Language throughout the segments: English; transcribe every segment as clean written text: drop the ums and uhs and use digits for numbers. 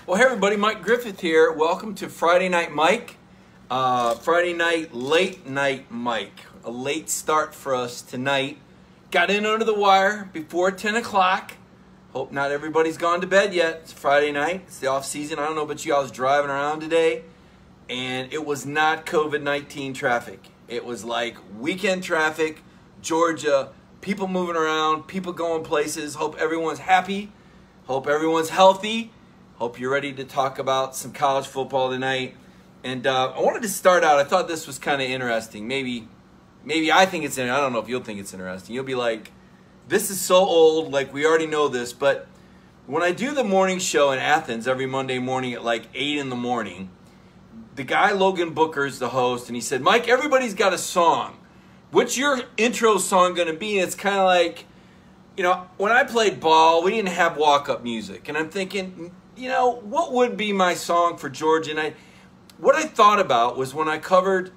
Well, hey everybody, Mike Griffith here. Welcome to Friday Night Mike. Friday night, late night Mike. A late start for us tonight. Got in under the wire before 10 o'clock. Hope not everybody's gone to bed yet. It's Friday night. It's the off season. I don't know about you. I was driving around today, and it was not COVID-19 traffic. It was like weekend traffic, Georgia, people moving around, people going places. Hope everyone's happy. Hope everyone's healthy. Hope you're ready to talk about some college football tonight. And I wanted to start out, I thought this was kind of interesting. Maybe I think it's interesting. I don't know if you'll think it's interesting. You'll be like, this is so old, like we already know this. But when I do the morning show in Athens every Monday morning at like 8 in the morning, the guy Logan Booker is the host, and he said, Mike, everybody's got a song. What's your intro song going to be? And it's kind of like, you know, when I played ball, we didn't have walk-up music. And I'm thinking, you know, what would be my song for Georgia? And what I thought about was when I covered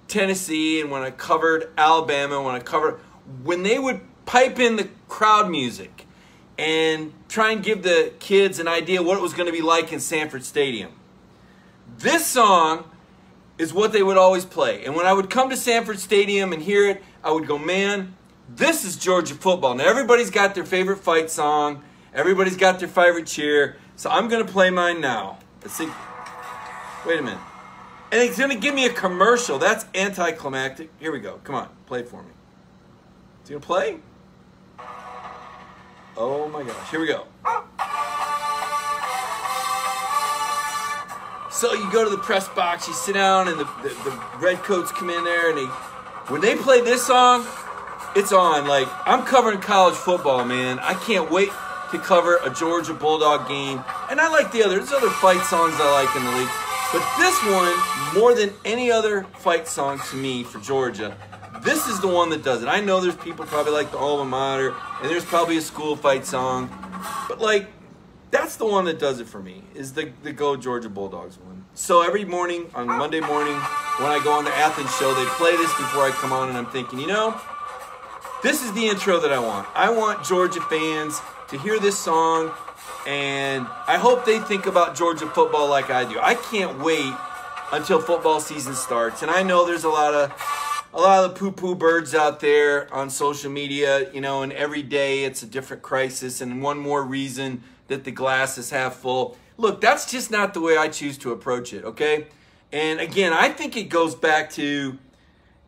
Tennessee and when I covered Alabama, when they would pipe in the crowd music and try and give the kids an idea what it was going to be like in Sanford Stadium. This song is what they would always play. And when I would come to Sanford Stadium and hear it, I would go, man, this is Georgia football. Now, everybody's got their favorite fight song. Everybody's got their favorite cheer. So I'm going to play mine now. Let's see. Wait a minute. And it's going to give me a commercial. That's anticlimactic. Here we go. Come on. Play it for me. Is it going to play? Oh, my gosh. Here we go. So you go to the press box. You sit down, and the red coats come in there. And when they play this song, it's on. Like, I'm covering college football, man. I can't wait to cover a Georgia Bulldog game. And I like there's other fight songs I like in the league. But this one, more than any other fight song to me for Georgia, this is the one that does it. I know there's people probably like the alma mater, and there's probably a school fight song. But, like, that's the one that does it for me, is the Go Georgia Bulldogs one. So every morning, on Monday morning, when I go on the Athens show, they play this before I come on, and I'm thinking, you know, this is the intro that I want. I want Georgia fans to hear this song, and I hope they think about Georgia football like I do. I can't wait until football season starts, and I know there's a lot of the poo-poo birds out there on social media, you know, and every day it's a different crisis and one more reason that the glass is half full. Look, that's just not the way I choose to approach it, okay? And again, I think it goes back to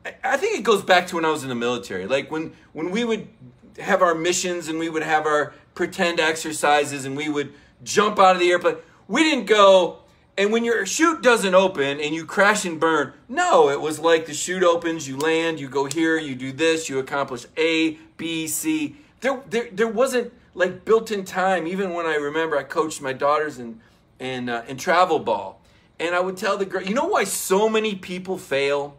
when I was in the military. Like when we would have our missions and we would have our pretend exercises and we would jump out of the airplane. We didn't go, and when your chute doesn't open and you crash and burn, no, it was like the chute opens, you land, you go here, you do this, you accomplish A, B, C. There wasn't like built-in time. Even when I remember I coached my daughters in travel ball, and I would tell the girl, you know why so many people fail?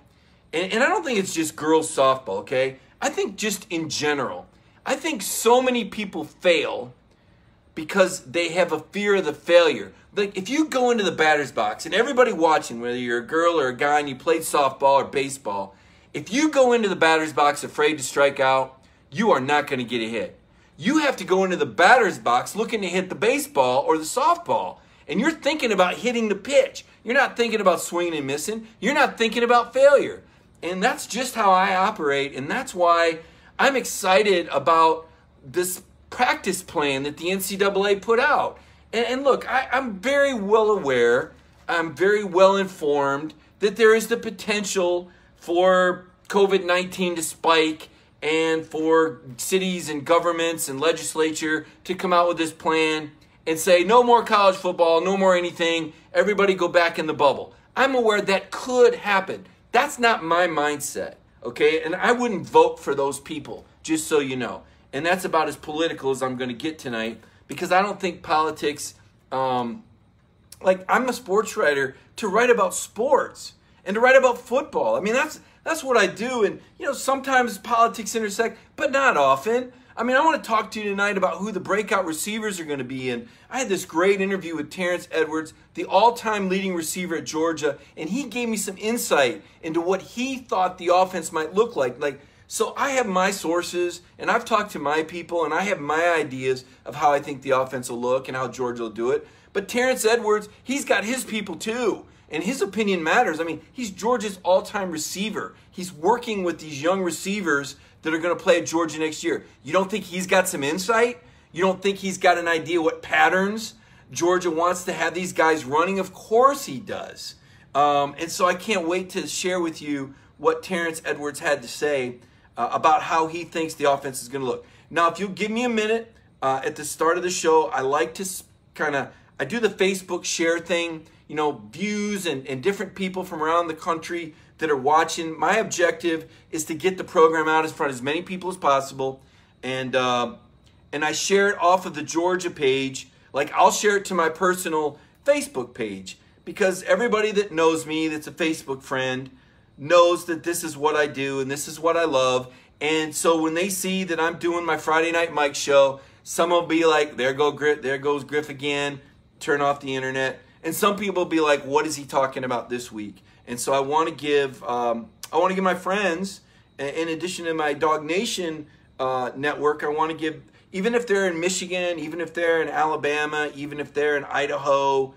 And I don't think it's just girls softball, okay? I think just in general. I think so many people fail because they have a fear of the failure. Like if you go into the batter's box, and everybody watching, whether you're a girl or a guy and you played softball or baseball, if you go into the batter's box afraid to strike out, you are not going to get a hit. You have to go into the batter's box looking to hit the baseball or the softball. And you're thinking about hitting the pitch. You're not thinking about swinging and missing. You're not thinking about failure. And that's just how I operate, and that's why I'm excited about this practice plan that the NCAA put out. And look, I'm very well aware, I'm very well informed that there is the potential for COVID-19 to spike and for cities and governments and legislature to come out with this plan and say, no more college football, no more anything, everybody go back in the bubble. I'm aware that could happen. That's not my mindset, okay? And I wouldn't vote for those people, just so you know. And that's about as political as I'm going to get tonight, because I don't think politics, like I'm a sports writer to write about sports and to write about football. I mean, that's what I do. And, you know, sometimes politics intersect, but not often. I mean, I want to talk to you tonight about who the breakout receivers are going to be. And I had this great interview with Terrence Edwards, the all-time leading receiver at Georgia, and he gave me some insight into what he thought the offense might look like. Like So I have my sources, and I've talked to my people, and I have my ideas of how I think the offense will look and how Georgia will do it. But Terrence Edwards, he's got his people too, and his opinion matters. I mean, he's Georgia's all-time receiver. He's working with these young receivers that are going to play at Georgia next year. You don't think he's got some insight? You don't think he's got an idea what patterns Georgia wants to have these guys running? Of course he does. And so I can't wait to share with you what Terrence Edwards had to say about how he thinks the offense is going to look. Now, if you'll give me a minute at the start of the show, I like to I do the Facebook share thing, you know, views and different people from around the country that are watching. My objective is to get the program out in front of as many people as possible. And I share it off of the Georgia page. Like, I'll share it to my personal Facebook page because everybody that knows me, that's a Facebook friend, knows that this is what I do and this is what I love. And so when they see that I'm doing my Friday Night Mike show, some will be like, there goes Griff again, turn off the internet. And some people will be like, what is he talking about this week? And so I want to give my friends, in addition to my Dog Nation network, I want to give, even if they're in Michigan, even if they're in Alabama, even if they're in Idaho,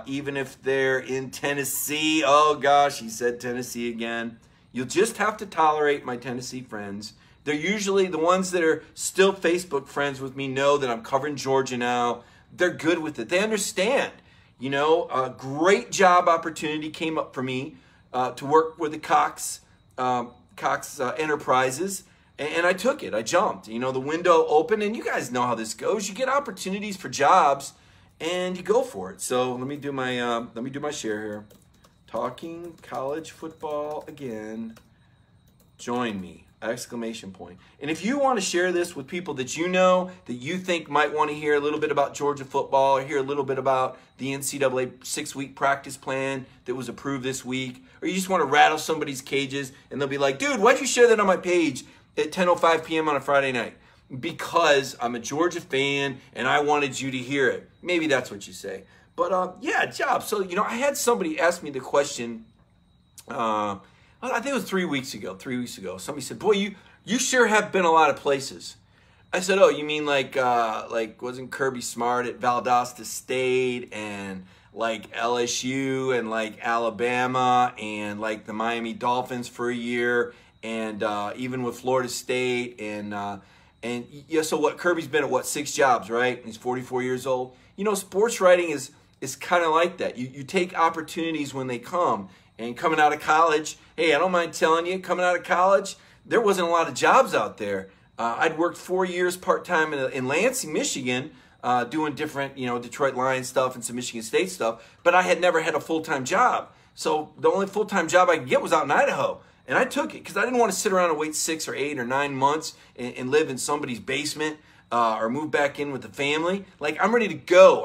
even if they're in Tennessee. Oh gosh, he said Tennessee again. You'll just have to tolerate my Tennessee friends. They're usually the ones that are still Facebook friends with me know that I'm covering Georgia now. They're good with it. They understand. You know, a great job opportunity came up for me to work with the Cox Enterprises. And I took it. I jumped. You know, the window opened, and you guys know how this goes. You get opportunities for jobs, and you go for it. So let me do my share here. Talking college football again. Join me! Exclamation point. And if you want to share this with people that you know, that you think might want to hear a little bit about Georgia football, or hear a little bit about the NCAA 6-week practice plan that was approved this week, or you just want to rattle somebody's cages, and they'll be like, dude, why'd you share that on my page at 10:05 p.m. on a Friday night? Because I'm a Georgia fan and I wanted you to hear it. Maybe that's what you say. But yeah, job. So, you know, I had somebody ask me the question, I think it was 3 weeks ago. Somebody said, boy, you sure have been a lot of places. I said, oh, you mean like wasn't Kirby Smart at Valdosta State and like LSU and like Alabama and like the Miami Dolphins for a year and even with Florida State and yeah, so what, Kirby's been at 6 jobs, right? He's 44 years old. You know, sports writing is kind of like that. You take opportunities when they come. And coming out of college, hey, I don't mind telling you, coming out of college, there wasn't a lot of jobs out there. I'd worked 4 years part-time in Lansing, Michigan, doing different, you know, Detroit Lions stuff and some Michigan State stuff, but I had never had a full-time job. So the only full-time job I could get was out in Idaho. And I took it because I didn't want to sit around and wait 6 or 8 or 9 months and live in somebody's basement or move back in with the family. Like, I'm ready to go.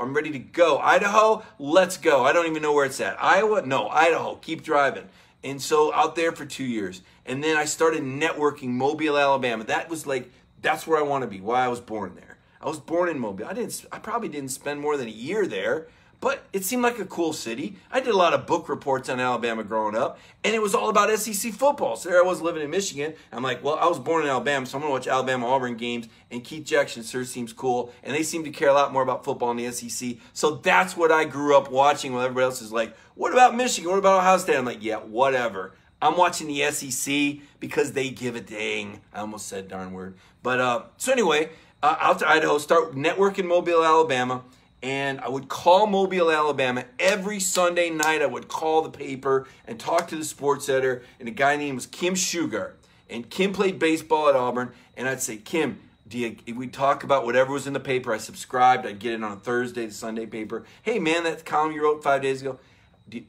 Idaho, let's go. I don't even know where it's at. Iowa, no. Idaho, keep driving. And so out there for 2 years. And then I started networking Mobile, Alabama. That's where I want to be, why I was born there. I was born in Mobile. I probably didn't spend more than a year there, but it seemed like a cool city. I did a lot of book reports on Alabama growing up, and it was all about SEC football. So there I was living in Michigan. I'm like, well, I was born in Alabama, so I'm going to watch Alabama-Auburn games, and Keith Jackson sure seems cool, and they seem to care a lot more about football in the SEC. So that's what I grew up watching while everybody else is like, what about Michigan? What about Ohio State? I'm like, yeah, whatever. I'm watching the SEC because they give a dang. I almost said darn word. But so anyway, out to Idaho, start networking Mobile, Alabama. And I would call Mobile, Alabama. Every Sunday night, I would call the paper and talk to the sports editor. And a guy named was Kim Shugart. And Kim played baseball at Auburn. And I'd say, Kim, we'd talk about whatever was in the paper. I subscribed. I'd get it on Thursday, the Sunday paper. Hey, man, that column you wrote 5 days ago.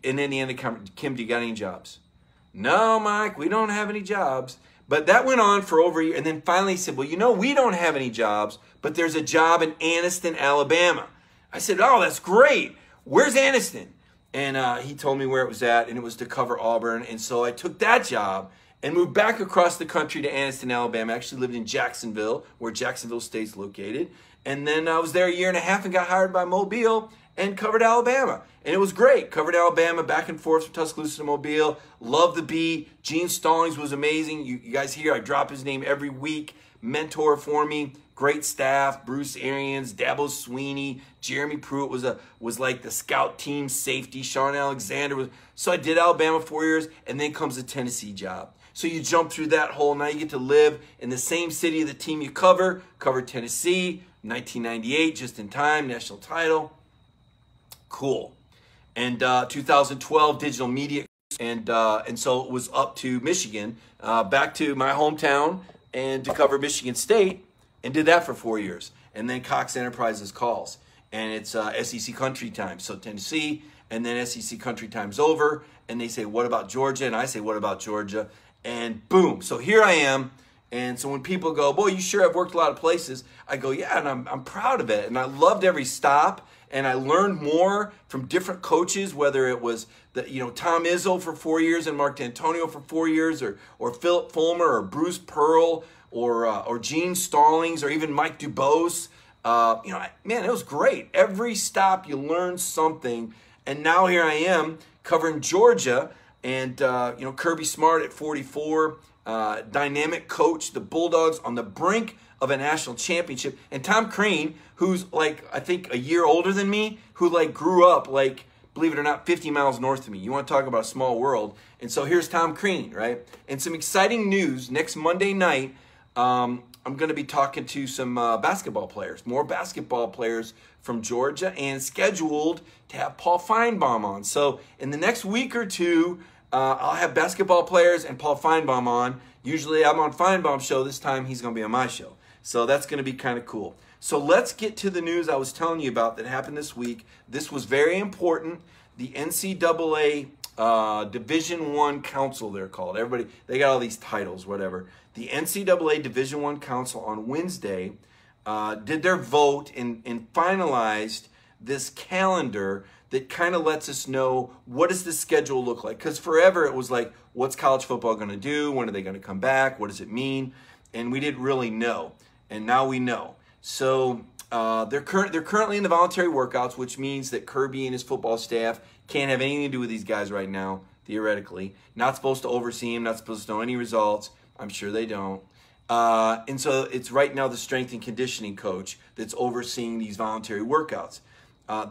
And then the end of the conference, Kim, do you got any jobs? No, Mike, we don't have any jobs. But that went on for over a year. And then finally he said, well, you know, we don't have any jobs, but there's a job in Anniston, Alabama. I said, oh, that's great. Where's Anniston? And he told me where it was at, and it was to cover Auburn. And so I took that job and moved back across the country to Anniston, Alabama. I actually lived in Jacksonville, where Jacksonville State's located. And then I was there a year and a half and got hired by Mobile. and covered Alabama. And it was great. Covered Alabama back and forth from Tuscaloosa to Mobile. Love the beat. Gene Stallings was amazing. You guys hear I drop his name every week. Mentor for me. Great staff. Bruce Arians, Dabo Sweeney, Jeremy Pruitt was like the scout team safety. Sean Alexander was. So I did Alabama 4 years, and then comes the Tennessee job. So you jump through that hole. Now you get to live in the same city of the team you cover. Covered Tennessee, 1998, just in time, national title. Cool. And 2012, digital media. And so it was up to Michigan, back to my hometown, and to cover Michigan State, and did that for 4 years. And then Cox Enterprises calls, and it's SEC Country Time. So Tennessee, and then SEC Country Time's over, and they say, what about Georgia? And I say, what about Georgia? And boom. So here I am. And so when people go, boy, you sure have worked a lot of places, I go, yeah, and I'm proud of it. And I loved every stop. And I learned more from different coaches, whether it was Tom Izzo for 4 years and Mark D'Antonio for 4 years, or Philip Fulmer or Bruce Pearl or Gene Stallings or even Mike Dubose. Man, it was great. Every stop you learn something. And now here I am covering Georgia, and Kirby Smart at 44, dynamic coach, the Bulldogs on the brink of a national championship, and Tom Crean, who's like, I think a year older than me, who like grew up like, believe it or not, 50 miles north of me. You want to talk about a small world. And so here's Tom Crean, right? And some exciting news. Next Monday night, I'm going to be talking to some basketball players, more basketball players from Georgia, and scheduled to have Paul Feinbaum on. So in the next week or two, I'll have basketball players and Paul Feinbaum on. Usually I'm on Feinbaum's show. This time he's going to be on my show. So that's going to be kind of cool. So let's get to the news I was telling you about that happened this week. This was very important. The NCAA Division I Council, they're called. Everybody, they got all these titles, whatever. The NCAA Division I Council on Wednesday did their vote and finalized this calendar that kind of lets us know what does the schedule look like. Because forever it was like, what's college football going to do? When are they going to come back? What does it mean? And we didn't really know. And now we know. So they're currently in the voluntary workouts, which means that Kirby and his football staff can't have anything to do with these guys right now, theoretically. Not supposed to oversee them, not supposed to know any results. I'm sure they don't. And so it's right now the strength and conditioning coach that's overseeing these voluntary workouts.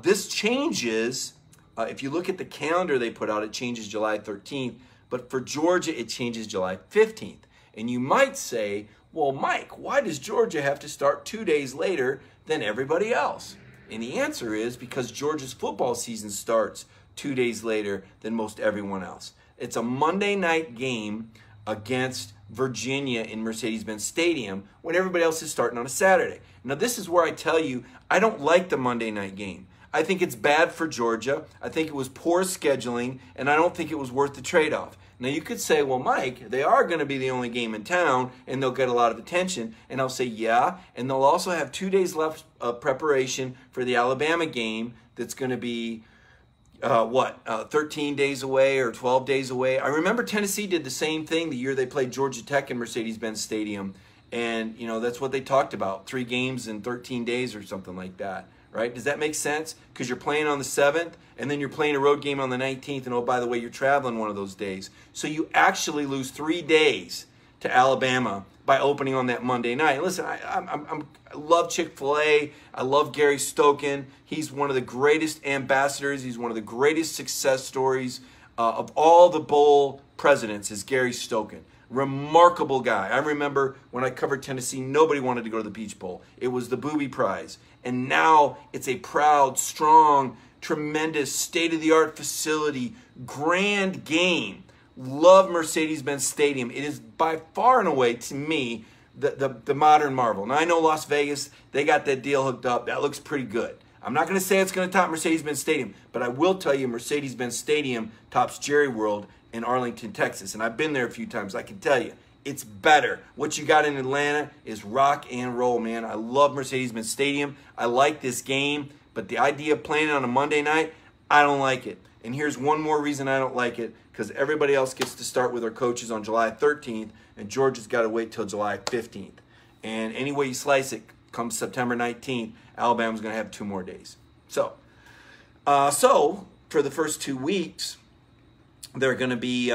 This changes, if you look at the calendar they put out, it changes July 13th. But for Georgia, it changes July 15th. And you might say, well, Mike, why does Georgia have to start 2 days later than everybody else? And the answer is because Georgia's football season starts 2 days later than most everyone else. It's a Monday night game against Virginia in Mercedes-Benz Stadium when everybody else is starting on a Saturday. Now, this is where I tell you I don't like the Monday night game. I think it's bad for Georgia. I think it was poor scheduling, and I don't think it was worth the trade-off. Now, you could say, well, Mike, they are going to be the only game in town, and they'll get a lot of attention. And I'll say, yeah, and they'll also have 2 days left of preparation for the Alabama game that's going to be, 13 days away or 12 days away. I remember Tennessee did the same thing the year they played Georgia Tech in Mercedes-Benz Stadium. And, that's what they talked about, 3 games in 13 days or something like that. Right? Does that make sense? Because you're playing on the 7th, and then you're playing a road game on the 19th, and oh, by the way, you're traveling one of those days. So you actually lose 3 days to Alabama by opening on that Monday night. And listen, I love Chick-fil-A. I love Gary Stokan. He's one of the greatest ambassadors. He's one of the greatest success stories of all the bowl presidents is Gary Stokan. Remarkable guy. I remember when I covered Tennessee, nobody wanted to go to the Peach Bowl. It was the booby prize. And now it's a proud, strong, tremendous, state-of-the-art facility, grand game. Love Mercedes-Benz Stadium. It is by far and away, to me, the modern marvel. Now, I know Las Vegas, they got that deal hooked up. That looks pretty good. I'm not going to say it's going to top Mercedes-Benz Stadium, but I will tell you Mercedes-Benz Stadium tops Jerry World in Arlington, Texas. And I've been there a few times. I can tell you, it's better. What you got in Atlanta is rock and roll, man. I love Mercedes-Benz Stadium. I like this game, but the idea of playing it on a Monday night, I don't like it. And here's one more reason I don't like it, because everybody else gets to start with their coaches on July 13th, and Georgia's got to wait till July 15th. And any way you slice it, come September 19th, Alabama's going to have 2 more days. So So for the first 2 weeks, they're going to be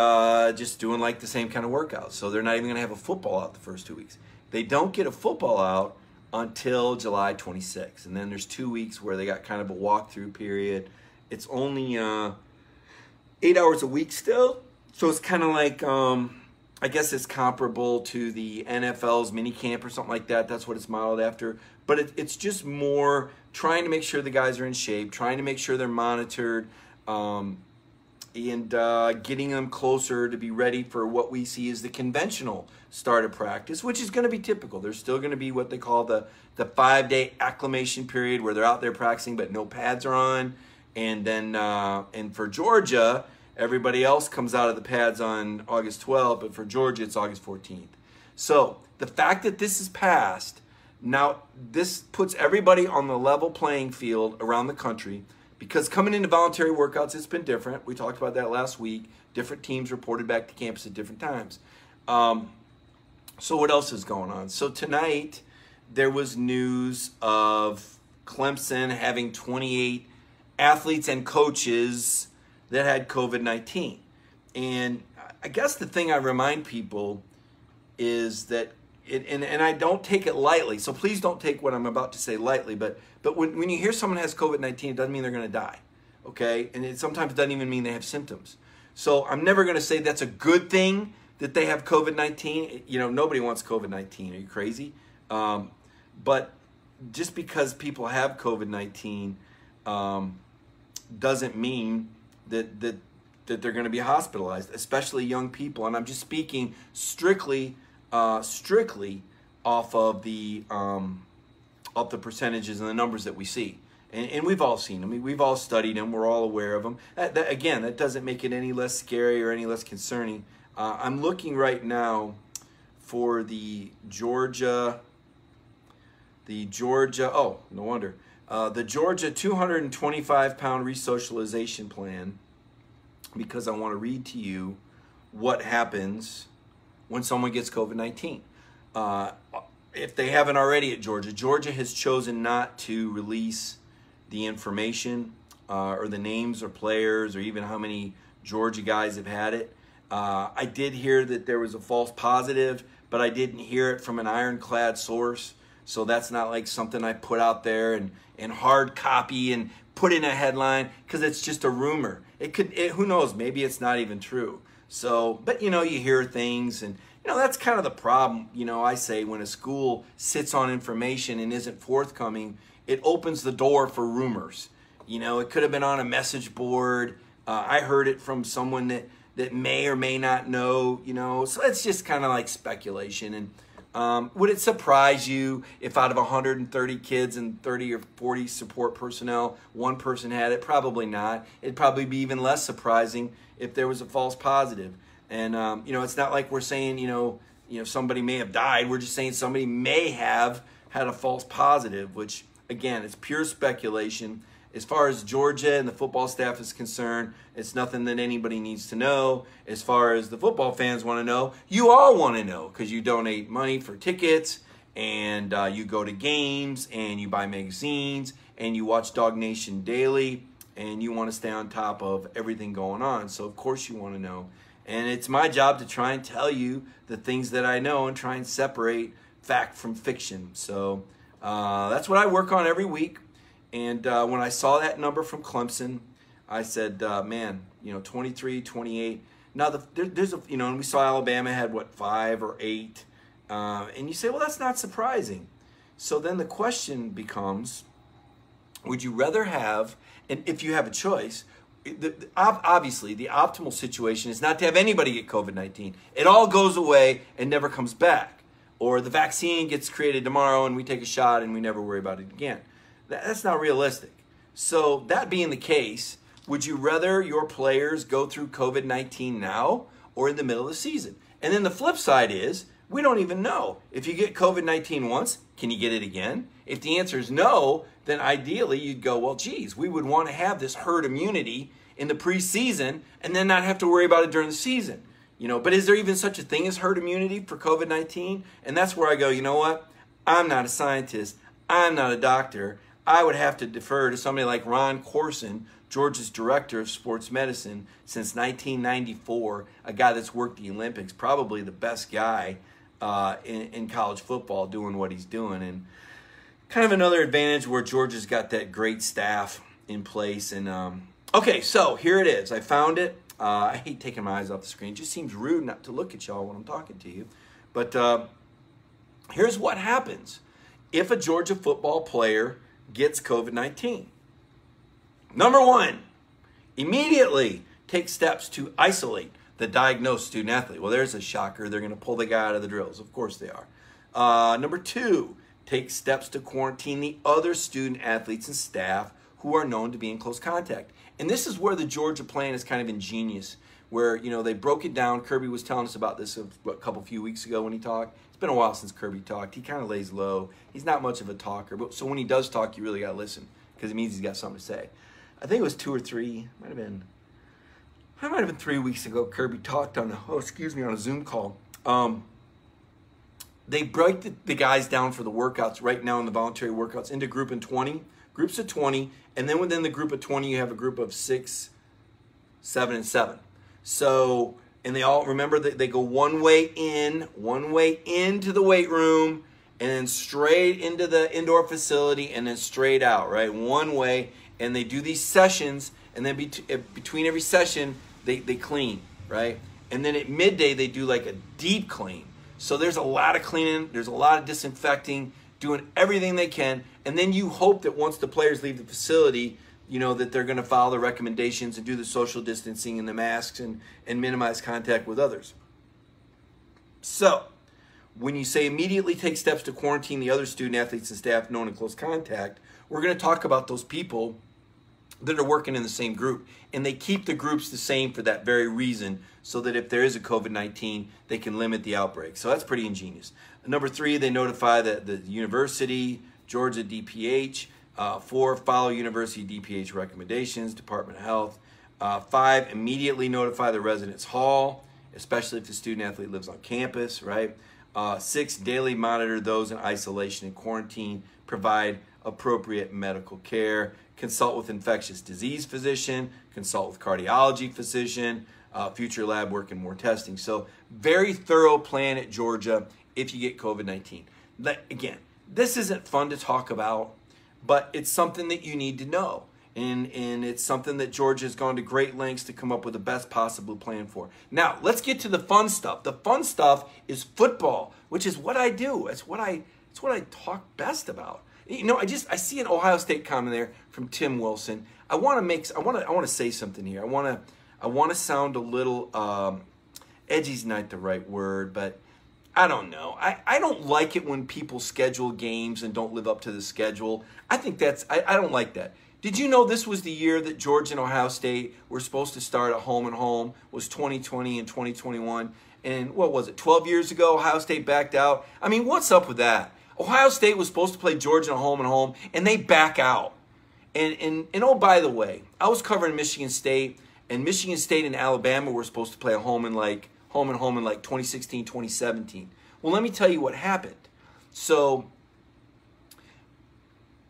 just doing like the same kind of workouts. So they're not even going to have a football out the first 2 weeks. They don't get a football out until July 26th. And then there's 2 weeks where they got kind of a walkthrough period. It's only 8 hours a week still. So it's kind of like, I guess it's comparable to the NFL's mini camp or something like that. That's what it's modeled after. But it's just more trying to make sure the guys are in shape, trying to make sure they're monitored, and getting them closer to be ready for what we see as the conventional start of practice, which is going to be typical. There's still going to be what they call the 5-day acclimation period where they're out there practicing but no pads are on. And then and for Georgia, everybody else comes out of the pads on August 12th, but for Georgia, it's August 14th. So the fact that this is passed, now this puts everybody on the level playing field around the country, because coming into voluntary workouts, it's been different. We talked about that last week. Different teams reported back to campus at different times. So what else is going on? So tonight, there was news of Clemson having 28 athletes and coaches that had COVID-19. And I guess the thing I remind people is that, and I don't take it lightly, so please don't take what I'm about to say lightly, but when you hear someone has COVID-19, it doesn't mean they're going to die, okay? And it sometimes doesn't even mean they have symptoms. So I'm never going to say that's a good thing that they have COVID-19. You know, nobody wants COVID-19. Are you crazy? But just because people have COVID-19 doesn't mean that they're going to be hospitalized, especially young people. And I'm just speaking strictly off of the percentages and the numbers that we see. And we've all seen them. I mean, we've all studied them. We're all aware of them. Again, that doesn't make it any less scary or any less concerning. I'm looking right now for the Georgia, oh, no wonder. The Georgia 225-pound resocialization plan, because I want to read to you what happens when someone gets COVID-19. If they haven't already at Georgia, Georgia has chosen not to release the information or the names or players or even how many Georgia guys have had it. I did hear that there was a false positive, but I didn't hear it from an ironclad source. So that's not like something I put out there and hard copy and put in a headline, because it's just a rumor. Who knows, maybe it's not even true. So, but you know, you hear things, and you know, that's kind of the problem. You know, I say when a school sits on information and isn't forthcoming, it opens the door for rumors. You know, it could have been on a message board. I heard it from someone that may or may not know, you know, so it's just kind of like speculation. And would it surprise you if out of 130 kids and 30 or 40 support personnel, one person had it? Probably not. It'd probably be even less surprising if there was a false positive. And, you know, it's not like we're saying, you know, somebody may have died. We're just saying somebody may have had a false positive, which, again, it's pure speculation. As far as Georgia and the football staff is concerned, it's nothing that anybody needs to know. As far as the football fans want to know, you all want to know, because you donate money for tickets, and you go to games, and you buy magazines, and you watch Dog Nation daily, and you want to stay on top of everything going on. So, of course, you want to know. And it's my job to try and tell you the things that I know and try and separate fact from fiction. So that's what I work on every week. And when I saw that number from Clemson, I said, man, you know, 23, 28. Now, there's a, you know, and we saw Alabama had, what, 5 or 8. And you say, well, that's not surprising. So then the question becomes, would you rather have, and if you have a choice, obviously the optimal situation is not to have anybody get COVID-19. It all goes away and never comes back. Or the vaccine gets created tomorrow and we take a shot and we never worry about it again. That's not realistic. So that being the case, would you rather your players go through COVID-19 now or in the middle of the season? And then the flip side is, we don't even know. If you get COVID-19 once, can you get it again? If the answer is no, then ideally you'd go, well, geez, we would want to have this herd immunity in the preseason and then not have to worry about it during the season. You know, but is there even such a thing as herd immunity for COVID-19? And that's where I go, you know what? I'm not a scientist. I'm not a doctor. I would have to defer to somebody like Ron Corson, Georgia's director of sports medicine since 1994, a guy that's worked the Olympics, probably the best guy in college football doing what he's doing. And kind of another advantage where Georgia's got that great staff in place. And okay, so here it is. I found it. I hate taking my eyes off the screen. It just seems rude not to look at y'all when I'm talking to you. But here's what happens if a Georgia football player gets COVID-19. Number one, immediately take steps to isolate the diagnosed student athlete. Well, there's a shocker. They're going to pull the guy out of the drills. Of course they are. Number two, take steps to quarantine the other student athletes and staff who are known to be in close contact. And this is where the Georgia plan is kind of ingenious, where, you know, they broke it down. Kirby was telling us about this a few weeks ago when he talked. It's been a while since Kirby talked. He kind of lays low. He's not much of a talker. But so when he does talk, you really got to listen because it means he's got something to say. I think it was 2 or 3. It might have been 3 weeks ago. Kirby talked on a Zoom call. They break the guys down for the workouts right now in the voluntary workouts into groups of 20, and then within the group of 20 you have a group of 6, 7, and 7. So, and they all remember that they go one way into the weight room, and then straight into the indoor facility, and then straight out, right? One way, and they do these sessions, and then between every session they clean, right? And then at midday they do like a deep clean. So there's a lot of cleaning, there's a lot of disinfecting, doing everything they can, and then you hope that once the players leave the facility, you know, that they're going to follow the recommendations and do the social distancing and the masks and minimize contact with others. So, when you say immediately take steps to quarantine the other student athletes and staff known in close contact, we're going to talk about those people that are working in the same group. And they keep the groups the same for that very reason, so that if there is a COVID-19, they can limit the outbreak. So that's pretty ingenious. Number 3, they notify the university, Georgia DPH. 4, follow university DPH recommendations, Department of Health. 5, immediately notify the residence hall, especially if the student athlete lives on campus, right? 6, daily monitor those in isolation and quarantine, provide appropriate medical care, consult with infectious disease physician, consult with cardiology physician, future lab work and more testing. So very thorough plan at Georgia if you get COVID-19. Again, this isn't fun to talk about, but it's something that you need to know. And it's something that Georgia has gone to great lengths to come up with the best possible plan for. Now, let's get to the fun stuff. The fun stuff is football, which is what I do. It's what I talk best about. You know, I see an Ohio State comment there from Tim Wilson. I want to say something here. I want to sound a little edgy's not the right word, but I don't know. I don't like it when people schedule games and don't live up to the schedule. I think I don't like that. Did you know this was the year that Georgia and Ohio State were supposed to start at home and home, was 2020 and 2021? And what was it, 12 years ago, Ohio State backed out? I mean, what's up with that? Ohio State was supposed to play Georgia at home and home, and they back out. And oh, by the way, I was covering Michigan State, and Michigan State and Alabama were supposed to play a home and home in 2016, 2017. Well, let me tell you what happened. So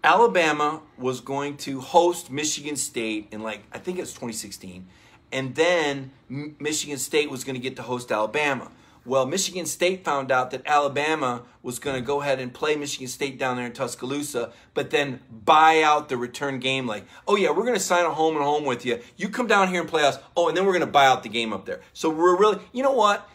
Alabama was going to host Michigan State in I think it was 2016, and then Michigan State was going to get to host Alabama. Well, Michigan State found out that Alabama was going to go ahead and play Michigan State down there in Tuscaloosa, but then buy out the return game oh yeah, we're going to sign a home and home with you. You come down here and play us. Oh, and then we're going to buy out the game up there. So we're really, you know what?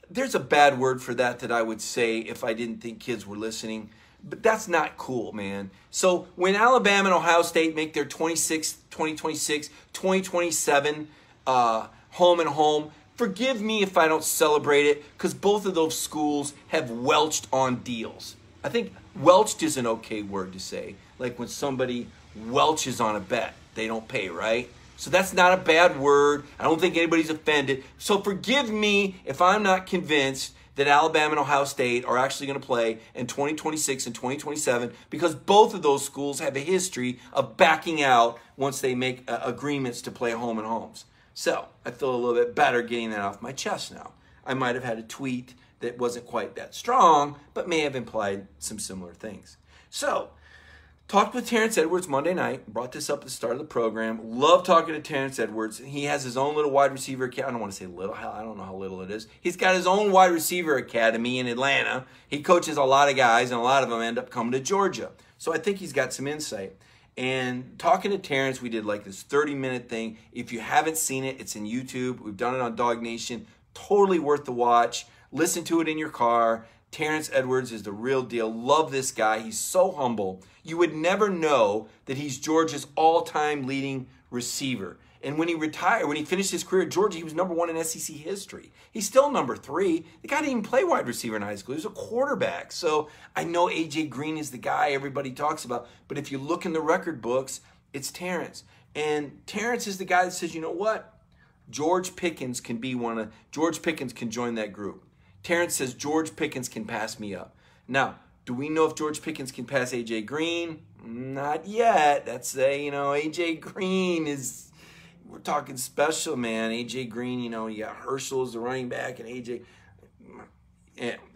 There's a bad word for that I would say if I didn't think kids were listening. But that's not cool, man. So when Alabama and Ohio State make their 2026, 2027 home and home, forgive me if I don't celebrate it, because both of those schools have welched on deals. I think welched is an okay word to say. Like when somebody welches on a bet, they don't pay, right? So that's not a bad word. I don't think anybody's offended. So forgive me if I'm not convinced that Alabama and Ohio State are actually going to play in 2026 and 2027, because both of those schools have a history of backing out once they make agreements to play home and homes. So I feel a little bit better getting that off my chest now. I might have had a tweet that wasn't quite that strong, but may have implied some similar things. So Talked with Terrence Edwards Monday night. Brought this up at the start of the program. Love talking to Terrence Edwards. He has his own little wide receiver academy. I don't want to say little. I don't know how little it is. He's got his own wide receiver academy in Atlanta. He coaches a lot of guys, and a lot of them end up coming to Georgia. So I think he's got some insight. And talking to Terrence, we did like this 30-minute thing. If you haven't seen it, it's in YouTube. We've done it on Dog Nation. Totally worth the watch. Listen to it in your car. Terrence Edwards is the real deal. Love this guy. He's so humble. You would never know that he's Georgia's all-time leading receiver. And when he retired, when he finished his career at Georgia, he was #1 in SEC history. He's still #3. The guy didn't even play wide receiver in high school. He was a quarterback. So I know A.J. Green is the guy everybody talks about. But if you look in the record books, it's Terrence. And Terrence is the guy that says, you know what? George Pickens can join that group. Terrence says George Pickens can pass me up. Now, do we know if George Pickens can pass A.J. Green? Not yet. That's A.J. Green is, we're talking special, man. A.J. Green, you got Herschel as the running back and A.J.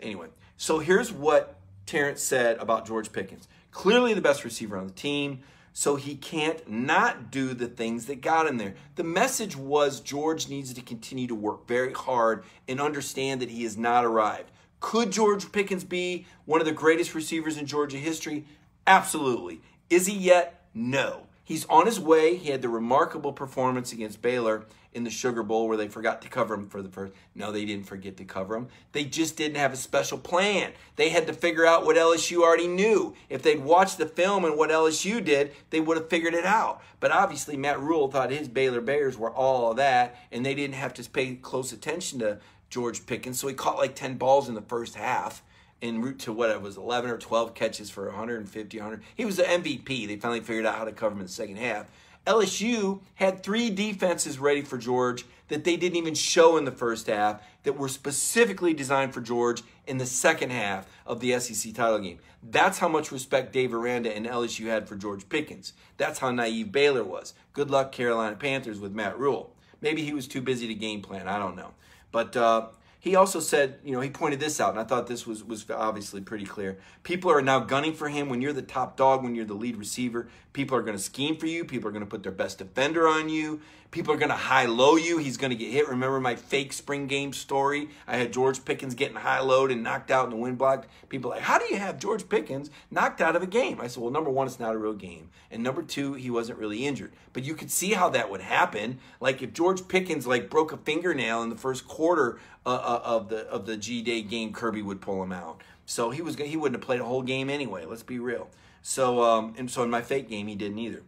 Anyway, so here's what Terrence said about George Pickens. Clearly the best receiver on the team, so he can't not do the things that got him there. The message was George needs to continue to work very hard and understand that he has not arrived. Could George Pickens be one of the greatest receivers in Georgia history? Absolutely. Is he yet? No. He's on his way. He had the remarkable performance against Baylor in the Sugar Bowl where they forgot to cover him for the first. No, they didn't forget to cover him. They just didn't have a special plan. They had to figure out what LSU already knew. If they'd watched the film and what LSU did, they would have figured it out. But obviously, Matt Rule thought his Baylor Bears were all of that, and they didn't have to pay close attention to George Pickens. So he caught like 10 balls in the first half en route to what it was, 11 or 12 catches for 150, 100. He was the MVP. They finally figured out how to cover him in the second half. LSU had 3 defenses ready for George that they didn't even show in the first half that were specifically designed for George in the second half of the SEC title game. That's how much respect Dave Aranda and LSU had for George Pickens. That's how naive Baylor was. Good luck, Carolina Panthers, with Matt Rule. Maybe he was too busy to game plan. I don't know. But he also said, he pointed this out, and I thought this was obviously pretty clear. People are now gunning for him when you're the top dog, when you're the lead receiver. People are going to scheme for you. People are going to put their best defender on you. People are going to high-low you. He's going to get hit. Remember my fake spring game story? I had George Pickens getting high-lowed and knocked out in the wind block. People are like, how do you have George Pickens knocked out of a game? I said, well, number one, it's not a real game. And number two, he wasn't really injured. But you could see how that would happen. Like if George Pickens broke a fingernail in the first quarter of the G-Day game, Kirby would pull him out. So he wouldn't have played a whole game anyway. Let's be real. So in my fake game, he didn't either.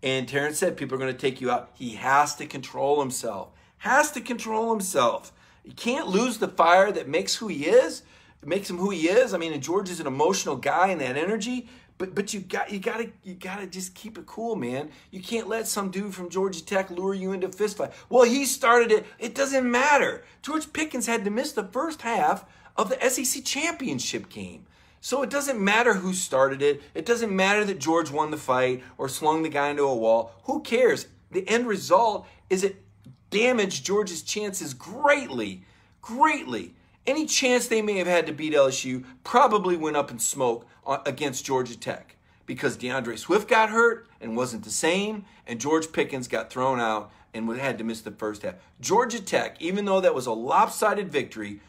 And Terrence said people are going to take you out. He has to control himself. Has to control himself. You can't lose the fire that makes who he is. It makes him who he is. I mean, and George is an emotional guy and that energy. But you gotta just keep it cool, man. You can't let some dude from Georgia Tech lure you into a fist fight. Well, he started it. It doesn't matter. George Pickens had to miss the first half of the SEC championship game. So it doesn't matter who started it. It doesn't matter that George won the fight or slung the guy into a wall. Who cares? The end result is it damaged Georgia's chances greatly, greatly. Any chance they may have had to beat LSU probably went up in smoke against Georgia Tech because DeAndre Swift got hurt and wasn't the same, and George Pickens got thrown out and had to miss the first half. Georgia Tech, even though that was a lopsided victory,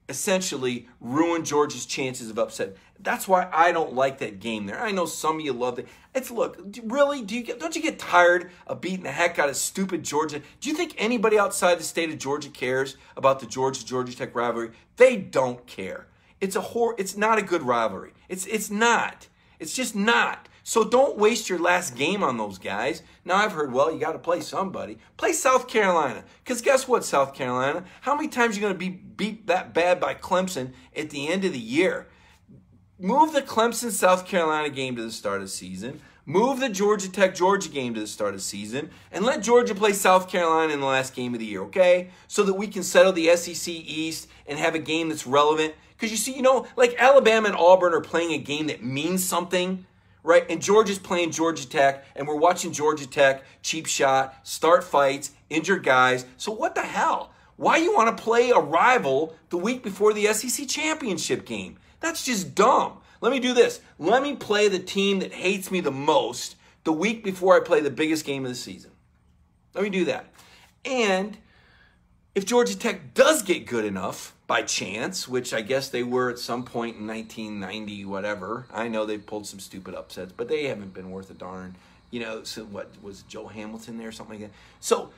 essentially ruined Georgia's chances of upset. That's why I don't like that game there. I know some of you love it. Look, really, don't you get tired of beating the heck out of stupid Georgia? Do you think anybody outside the state of Georgia cares about the Georgia Tech rivalry? They don't care. It's not a good rivalry. It's not. It's just not. So don't waste your last game on those guys. Now I've heard, well, you got to play somebody. Play South Carolina. Because guess what, South Carolina? How many times are you going to be beat that bad by Clemson at the end of the year? Move the Clemson-South Carolina game to the start of the season. Move the Georgia Tech-Georgia game to the start of the season. And let Georgia play South Carolina in the last game of the year, okay? So that we can settle the SEC East and have a game that's relevant. Because you see, like Alabama and Auburn are playing a game that means something, right? And Georgia's playing Georgia Tech, and we're watching Georgia Tech, cheap shot, start fights, injure guys. So what the hell? Why you want to play a rival the week before the SEC championship game? That's just dumb. Let me do this. Let me play the team that hates me the most the week before I play the biggest game of the season. Let me do that. And if Georgia Tech does get good enough by chance, which I guess they were at some point in 1990, whatever. I know they pulled some stupid upsets, but they haven't been worth a darn. You know, so what was Joe Hamilton there or something like that? So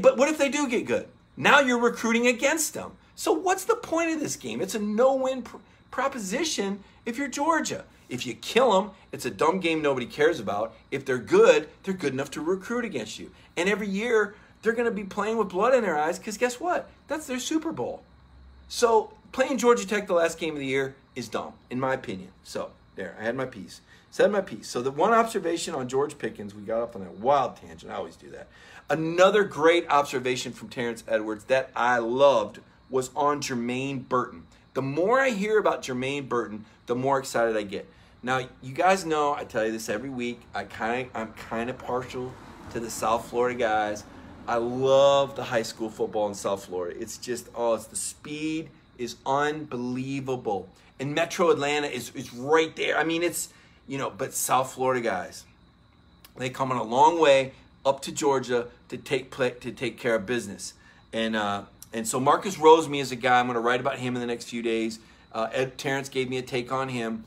but what if they do get good? Now you're recruiting against them. So what's the point of this game? It's a no-win proposition if you're Georgia. If you kill them, it's a dumb game nobody cares about. If they're good enough to recruit against you. And every year, they're going to be playing with blood in their eyes because guess what? That's their Super Bowl. So playing Georgia Tech the last game of the year is dumb, in my opinion. So there, I had my piece. Said my piece. So the one observation on George Pickens, we got off on that wild tangent. I always do that. Another great observation from Terrence Edwards that I loved was on Jermaine Burton. The more I hear about Jermaine Burton, the more excited I get. Now, you guys know, I tell you this every week, I'm kind of partial to the South Florida guys. I love the high school football in South Florida. It's just, it's the speed is unbelievable. And Metro Atlanta is right there. I mean, it's, but South Florida guys, they come on a long way up to Georgia to take care of business. And so Marcus Roseme is a guy, I'm going to write about him in the next few days. Terrence gave me a take on him.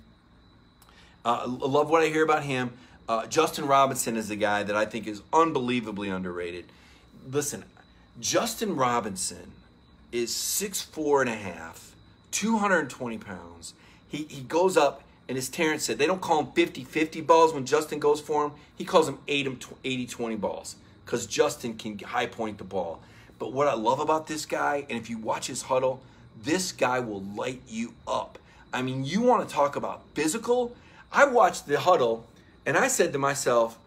I love what I hear about him. Justin Robinson is the guy that I think is unbelievably underrated. Listen, Justin Robinson is 6'4.5", 220 pounds. He goes up, and as Terrence said, they don't call him 50-50 balls when Justin goes for him. He calls them 80-20 balls because Justin can high point the ball. But what I love about this guy, and if you watch his huddle, this guy will light you up. I mean, you want to talk about physical? I watched the huddle, and I said to myself,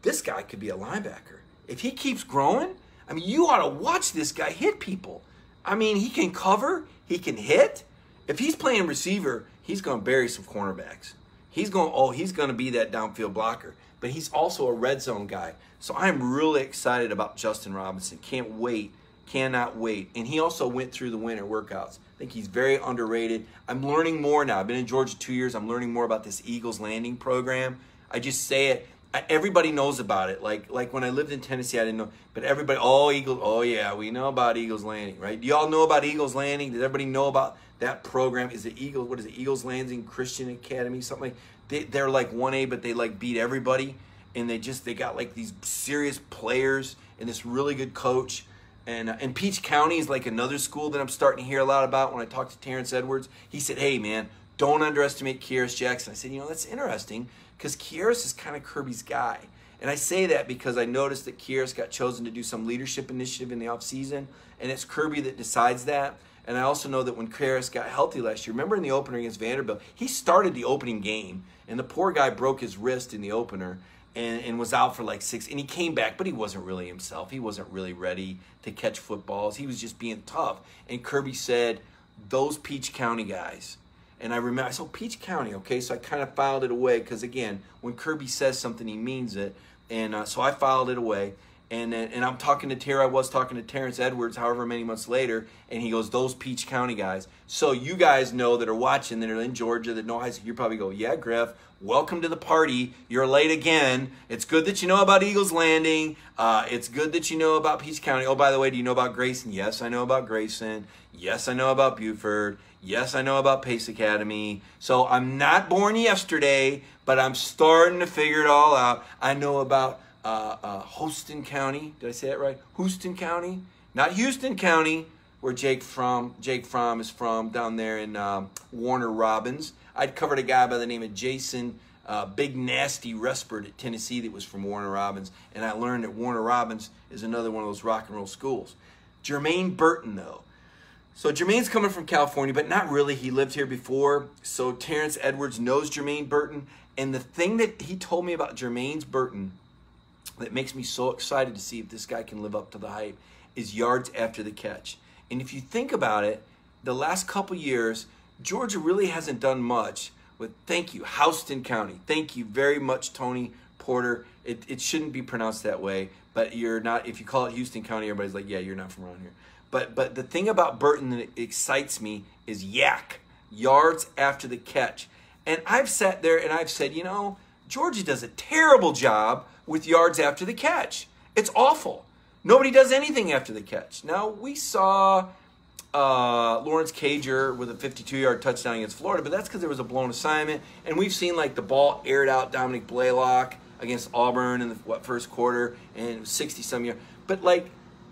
this guy could be a linebacker. If he keeps growing, I mean, you ought to watch this guy hit people. I mean, he can cover, he can hit. If he's playing receiver, he's going to bury some cornerbacks. He's going to be that downfield blocker. But he's also a red zone guy. So I'm really excited about Justin Robinson. Can't wait. Cannot wait. And he also went through the winter workouts. I think he's very underrated. I'm learning more now. I've been in Georgia 2 years. I'm learning more about this Eagles Landing program. I just say it. Everybody knows about it. Like when I lived in Tennessee, I didn't know. But everybody, Eagles, yeah, we know about Eagles Landing, right? Do y'all know about Eagles Landing? Does everybody know about that program? Is it Eagles Landing Christian Academy, something like they're like 1A, but they like beat everybody. And they got like these serious players and this really good coach. And Peach County is like another school that I'm starting to hear a lot about. When I talked to Terrence Edwards, he said, hey, man, don't underestimate Kearis Jackson. I said, that's interesting because Kearis is kind of Kirby's guy. And I say that because I noticed that Kearis got chosen to do some leadership initiative in the offseason, and it's Kirby that decides that. And I also know that when Kearis got healthy last year, remember in the opener against Vanderbilt, he started the opening game, and the poor guy broke his wrist in the opener and was out for like 6, and he came back, but he wasn't really himself. He wasn't really ready to catch footballs. He was just being tough. And Kirby said, those Peach County guys. And I remember, I said, Peach County, okay? So I kind of filed it away because, again, when Kirby says something, he means it. And so I filed it away. And I'm talking to I was talking to Terrence Edwards however many months later, and he goes, those Peach County guys. So you guys know that are watching, that are in Georgia, that know high school, you probably go, yeah, Griff, welcome to the party. You're late again. It's good that you know about Eagles Landing. It's good that you know about Peach County. Oh, by the way, do you know about Grayson? Yes, I know about Grayson. Yes, I know about Buford. Yes, I know about Pace Academy. So I'm not born yesterday, but I'm starting to figure it all out. I know about Houston County. Did I say that right? Houston County, not Houston County, where Jake Fromm is from, down there in Warner Robins. I'd covered a guy by the name of Jason Big Nasty Respert at Tennessee that was from Warner Robins, and I learned that Warner Robins is another one of those rock and roll schools. Jermaine Burton, though. So Jermaine's coming from California, but not really. He lived here before, so Terrence Edwards knows Jermaine Burton, and the thing that he told me about Jermaine Burton that makes me so excited to see if this guy can live up to the hype is yards after the catch. And if you think about it, the last couple years, Georgia really hasn't done much with, thank you, Houston County. Thank you very much, Tony Porter. It shouldn't be pronounced that way, but you're not, if you call it Houston County, everybody's like, yeah, you're not from around here. But the thing about Burton that excites me is YAC, yards after the catch. And I've sat there and I've said, you know, Georgia does a terrible job with yards after the catch. It's awful. Nobody does anything after the catch. Now, we saw Lawrence Cager with a 52-yard touchdown against Florida, but that's because there was a blown assignment. And we've seen, like, the ball aired out Dominic Blaylock against Auburn in the first quarter, and it was 60-some yards. But, like,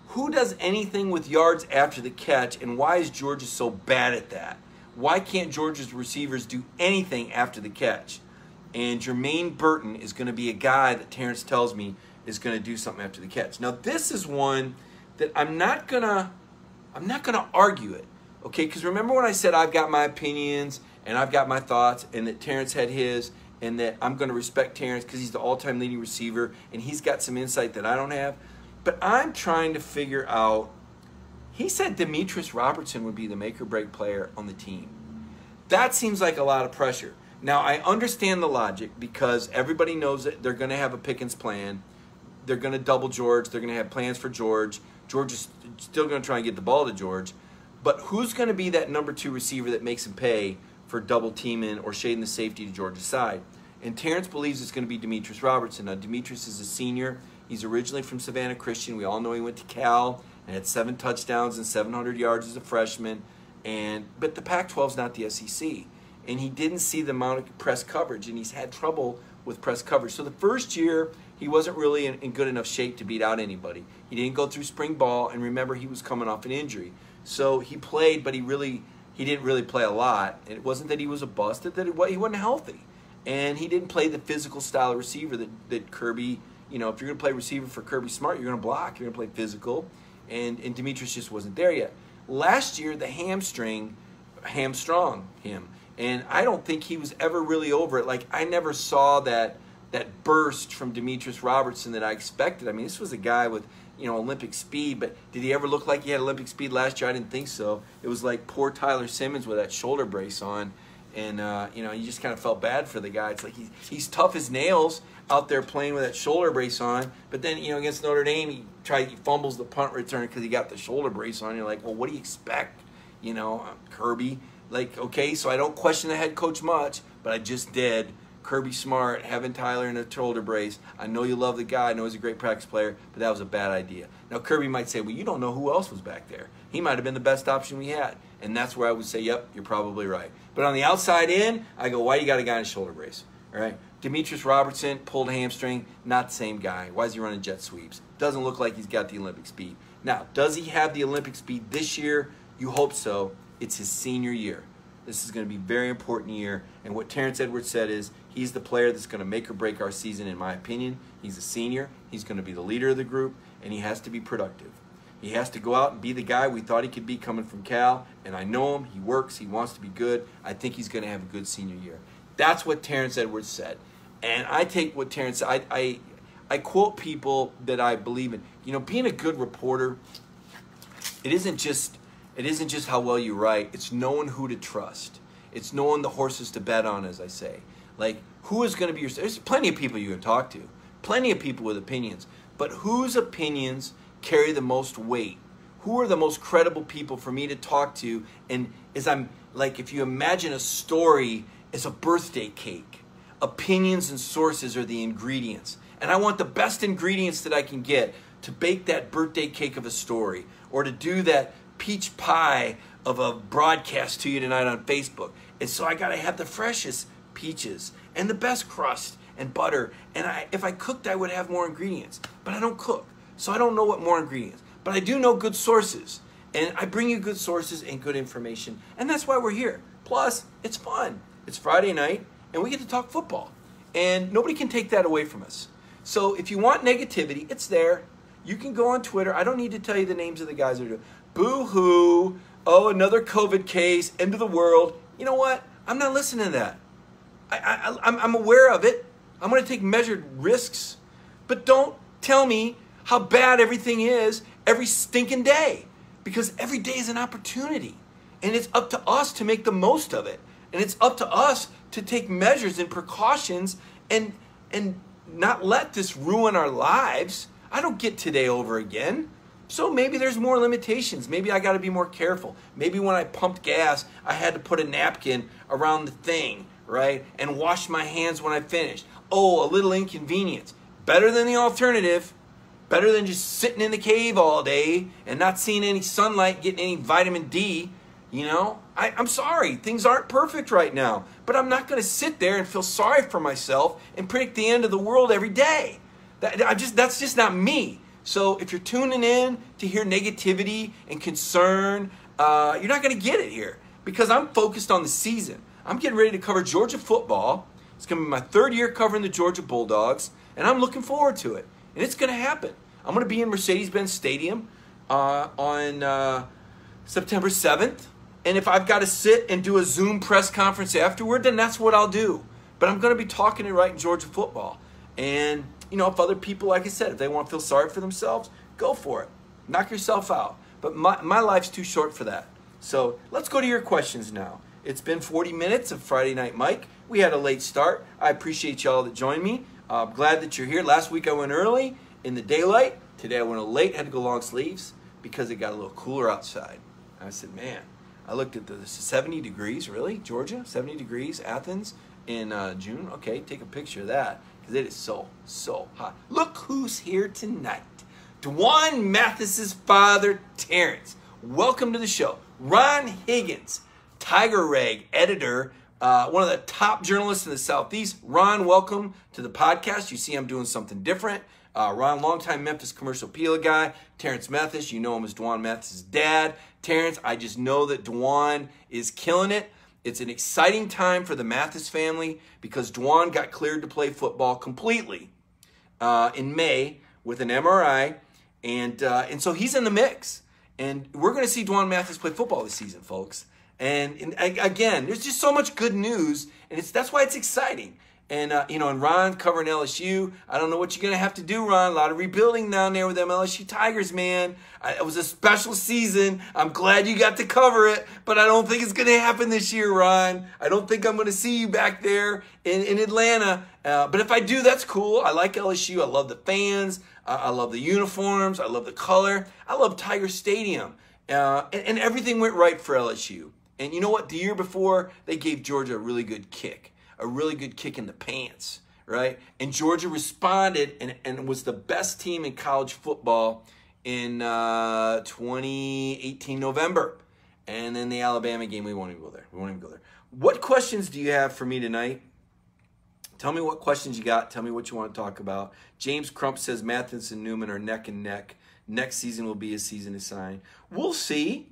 who does anything with yards after the catch, and why is Georgia so bad at that? Why can't Georgia's receivers do anything after the catch? And Jermaine Burton is going to be a guy that Terrence tells me is going to do something after the catch. Now, this is one that I'm not gonna argue it, okay? Because remember when I said I've got my opinions and I've got my thoughts, and that Terrence had his, and that I'm going to respect Terrence because he's the all-time leading receiver and he's got some insight that I don't have. But I'm trying to figure out. He said Demetrius Robertson would be the make-or-break player on the team. That seems like a lot of pressure. Now, I understand the logic because everybody knows that they're going to have a Pickens plan. They're going to double George. They're going to have plans for George. George is still going to try and get the ball to George. But who's going to be that number 2 receiver that makes him pay for double teaming or shading the safety to Georgia's side? And Terrence believes it's going to be Demetrius Robertson. Now, Demetrius is a senior. He's originally from Savannah Christian. We all know he went to Cal and had 7 touchdowns and 700 yards as a freshman. But the Pac-12 is not the SEC. And he didn't see the amount of press coverage, and he's had trouble with press coverage. So the first year, he wasn't really in good enough shape to beat out anybody. He didn't go through spring ball, and remember, he was coming off an injury. So he played, but he didn't really play a lot. And it wasn't that he was a bust, it's that he wasn't healthy. And he didn't play the physical style of receiver that Kirby, you know, if you're going to play receiver for Kirby Smart, you're going to block, you're going to play physical. And Demetrius just wasn't there yet. Last year, the hamstrung him. And I don't think he was ever really over it. Like, I never saw that burst from Demetrius Robertson that I expected. I mean, this was a guy with, you know, Olympic speed, but did he ever look like he had Olympic speed last year? I didn't think so. It was like poor Tyler Simmons with that shoulder brace on. And, you know, you just kind of felt bad for the guy. It's like he's tough as nails out there playing with that shoulder brace on. But then, you know, against Notre Dame, he fumbles the punt return because he got the shoulder brace on. You're like, well, what do you expect? You know, Kirby. Like, okay, so I don't question the head coach much, but I just did. Kirby Smart, having Tyler in a shoulder brace. I know you love the guy. I know he's a great practice player, but that was a bad idea. Now, Kirby might say, well, you don't know who else was back there. He might have been the best option we had. And that's where I would say, yep, you're probably right. But on the outside in, I go, why you got a guy in a shoulder brace? All right? Demetrius Robertson pulled a hamstring, not the same guy. Why is he running jet sweeps? Doesn't look like he's got the Olympic speed. Now, does he have the Olympic speed this year? You hope so. It's his senior year. This is going to be a very important year. And what Terrence Edwards said is he's the player that's going to make or break our season, in my opinion. He's a senior. He's going to be the leader of the group, and he has to be productive. He has to go out and be the guy we thought he could be coming from Cal. And I know him. He works. He wants to be good. I think he's going to have a good senior year. That's what Terrence Edwards said. And I take what Terrence said. I quote people that I believe in. You know, being a good reporter, it isn't just how well you write. It's knowing who to trust. It's knowing the horses to bet on, as I say. Like, who is going to be your... There's plenty of people you can talk to. Plenty of people with opinions. But whose opinions carry the most weight? Who are the most credible people for me to talk to? And if you imagine a story as a birthday cake, opinions and sources are the ingredients. And I want the best ingredients that I can get to bake that birthday cake of a story, or to do that peach pie of a broadcast to you tonight on Facebook. And so I got to have the freshest peaches and the best crust and butter. And if I cooked, I would have more ingredients. But I don't cook, so I don't know what more ingredients. But I do know good sources. And I bring you good sources and good information. And that's why we're here. Plus, it's fun. It's Friday night, and we get to talk football. And nobody can take that away from us. So if you want negativity, it's there. You can go on Twitter. I don't need to tell you the names of the guys that are doing. Boo-hoo. Oh, another COVID case. End of the world. You know what? I'm not listening to that. I'm aware of it. I'm going to take measured risks. But don't tell me how bad everything is every stinking day. Because every day is an opportunity. And it's up to us to make the most of it. And it's up to us to take measures and precautions and not let this ruin our lives. I don't get today over again. So maybe there's more limitations. Maybe I got to be more careful. Maybe when I pumped gas, I had to put a napkin around the thing, right? And wash my hands when I finish. Oh, a little inconvenience. Better than the alternative. Better than just sitting in the cave all day and not seeing any sunlight, getting any vitamin D. You know, I'm sorry, things aren't perfect right now, but I'm not going to sit there and feel sorry for myself and predict the end of the world every day. That's just not me. So if you're tuning in to hear negativity and concern, you're not going to get it here because I'm focused on the season. I'm getting ready to cover Georgia football. It's going to be my third year covering the Georgia Bulldogs, and I'm looking forward to it. And it's going to happen. I'm going to be in Mercedes-Benz Stadium on September 7th. And if I've got to sit and do a Zoom press conference afterward, then that's what I'll do. But I'm going to be talking it right in Georgia football. And, you know, if other people, like I said, if they want to feel sorry for themselves, go for it. Knock yourself out. But my life's too short for that. So let's go to your questions now. It's been 40 minutes of Friday Night Mike. We had a late start. I appreciate y'all that joined me. I'm glad that you're here. Last week I went early in the daylight. Today I went a little late, had to go long sleeves because it got a little cooler outside. And I said, man, I looked at the 70 degrees, really? Georgia, 70 degrees, Athens in June? Okay, take a picture of that because it is so hot. Look who's here tonight. Dwan Mathis's father, Terrence. Welcome to the show. Ron Higgins, Tiger Rag editor, one of the top journalists in the Southeast. Ron, welcome to the podcast. You see I'm doing something different. Ron, longtime Memphis commercial appeal guy. Terrence Mathis, you know him as Dwan Mathis's dad. Terrence, I just know that Dwan is killing it. It's an exciting time for the Mathis family because Dwan got cleared to play football completely in May with an MRI. And so he's in the mix. And we're going to see Dwan Mathis play football this season, folks. And again, there's just so much good news, and that's why it's exciting. And, and Ron covering LSU, I don't know what you're going to have to do, Ron. A lot of rebuilding down there with them LSU Tigers, man. It was a special season. I'm glad you got to cover it, but I don't think it's going to happen this year, Ron. I don't think I'm going to see you back there in Atlanta. But if I do, that's cool. I like LSU. I love the fans. I love the uniforms. I love the color. I love Tiger Stadium. And everything went right for LSU. And you know what? The year before, they gave Georgia a really good kick in the pants, right? And Georgia responded and was the best team in college football in 2018 November. And then the Alabama game, we won't even go there. What questions do you have for me tonight? Tell me what questions you got. Tell me what you want to talk about. James Crump says Mathis and Newman are neck and neck. Next season will be a season to sign. We'll see.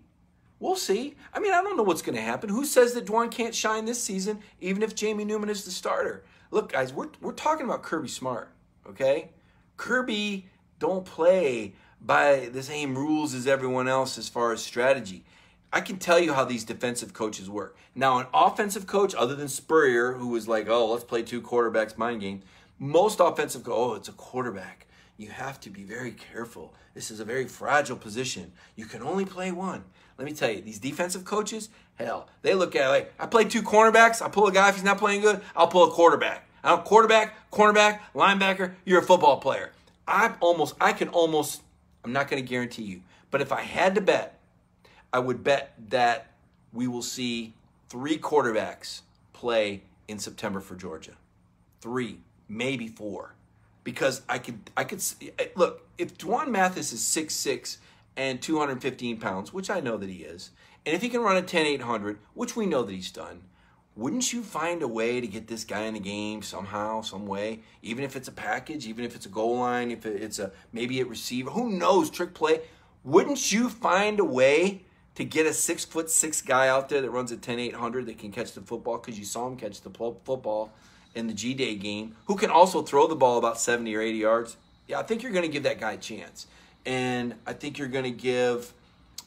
We'll see. I mean, I don't know what's going to happen. Who says that Dwan can't shine this season, even if Jamie Newman is the starter? Look, guys, we're talking about Kirby Smart, okay? Kirby don't play by the same rules as everyone else as far as strategy. I can tell you how these defensive coaches work. Now, an offensive coach, other than Spurrier, who was like, oh, let's play two quarterbacks mind game, most offensive it's a quarterback. You have to be very careful. This is a very fragile position. You can only play one. Let me tell you, these defensive coaches, hell, they look at it like, I play two cornerbacks, I pull a guy if he's not playing good, I'll pull a quarterback. I'm cornerback, linebacker, you're a football player. I'm not going to guarantee you, but if I had to bet, I would bet that we will see 3 quarterbacks play in September for Georgia. 3, maybe 4. Because I could see, look, if Dwan Mathis is 6'6", and 215 pounds, which I know that he is, and if he can run a 10-800, which we know that he's done, wouldn't you find a way to get this guy in the game somehow, some way? Even if it's a package, even if it's a goal line, if it's maybe a receiver, who knows, trick play. Wouldn't you find a way to get a 6'6" guy out there that runs a 10-800 that can catch the football? Because you saw him catch the football in the G-Day game, who can also throw the ball about 70 or 80 yards. Yeah, I think you're going to give that guy a chance. And I think you're going to give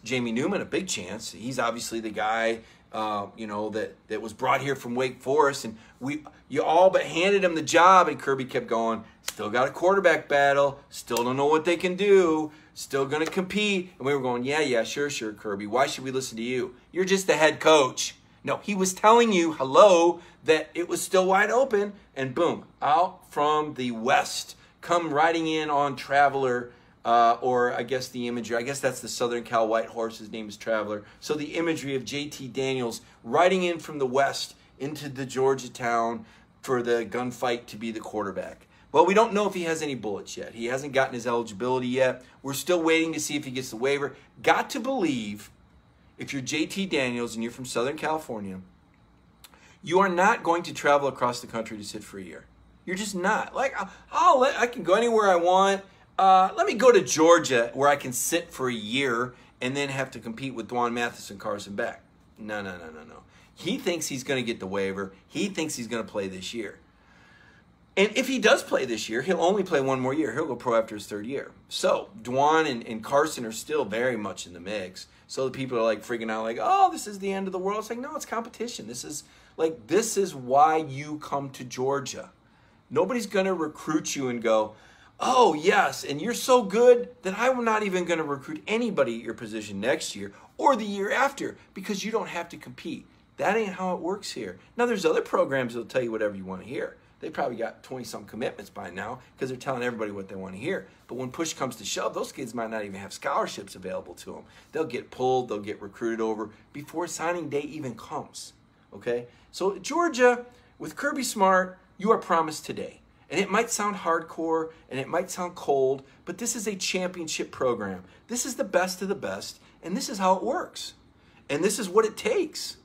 Jamie Newman a big chance. He's obviously the guy, that was brought here from Wake Forest. And you all but handed him the job, and Kirby kept going, still got a quarterback battle, still don't know what they can do, still going to compete. And we were going, yeah, sure, Kirby. Why should we listen to you? You're just the head coach. No, he was telling you, that it was still wide open. And boom, out from the west, come riding in on Traveler, or I guess the imagery, I guess that's the Southern Cal White Horse, his name is Traveler. So the imagery of JT Daniels riding in from the west into the Georgia town for the gunfight to be the quarterback. Well, we don't know if he has any bullets yet. He hasn't gotten his eligibility yet. We're still waiting to see if he gets the waiver. Got to believe, if you're JT Daniels and you're from Southern California, you are not going to travel across the country to sit for a year. You're just not. Like, I can go anywhere I want. Let me go to Georgia where I can sit for a year and then have to compete with Dwan Mathis and Carson Beck. No. He thinks he's going to get the waiver. He thinks he's going to play this year. And if he does play this year, he'll only play one more year. He'll go pro after his third year. So Dwan and Carson are still very much in the mix. So the people are like freaking out like, oh, this is the end of the world. It's like, no, it's competition. This is why you come to Georgia. Nobody's going to recruit you and go, oh, yes, and you're so good that I'm not even going to recruit anybody at your position next year or the year after because you don't have to compete. That ain't how it works here. Now, there's other programs that'll tell you whatever you want to hear. They probably got 20-some commitments by now because they're telling everybody what they want to hear. But when push comes to shove, those kids might not even have scholarships available to them. They'll get pulled. They'll get recruited over before signing day even comes. Okay? So Georgia, with Kirby Smart, you are promised today. And it might sound hardcore and it might sound cold, but this is a championship program. This is the best of the best, and this is how it works. And this is what it takes.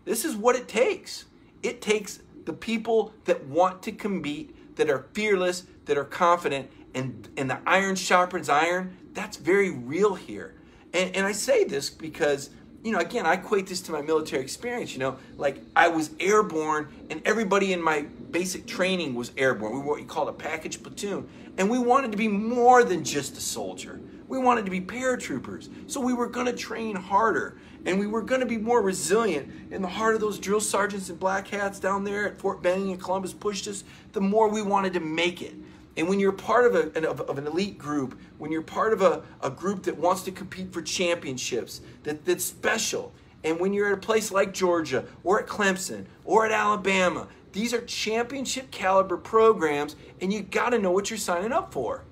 This is what it takes. It takes the people that want to compete, that are fearless, that are confident, and the iron sharpens iron. That's very real here. And I say this because, again, I equate this to my military experience. Like I was airborne, and everybody in my basic training was airborne. We were what you call a package platoon, and we wanted to be more than just a soldier. We wanted to be paratroopers. So we were going to train harder, and we were going to be more resilient. In the heart of those drill sergeants in black hats down there at Fort Benning and Columbus pushed us, the more we wanted to make it. And when you're part of an elite group, when you're part of a group that wants to compete for championships, that's special, and when you're at a place like Georgia or at Clemson or at Alabama, these are championship caliber programs, and you got to know what you're signing up for.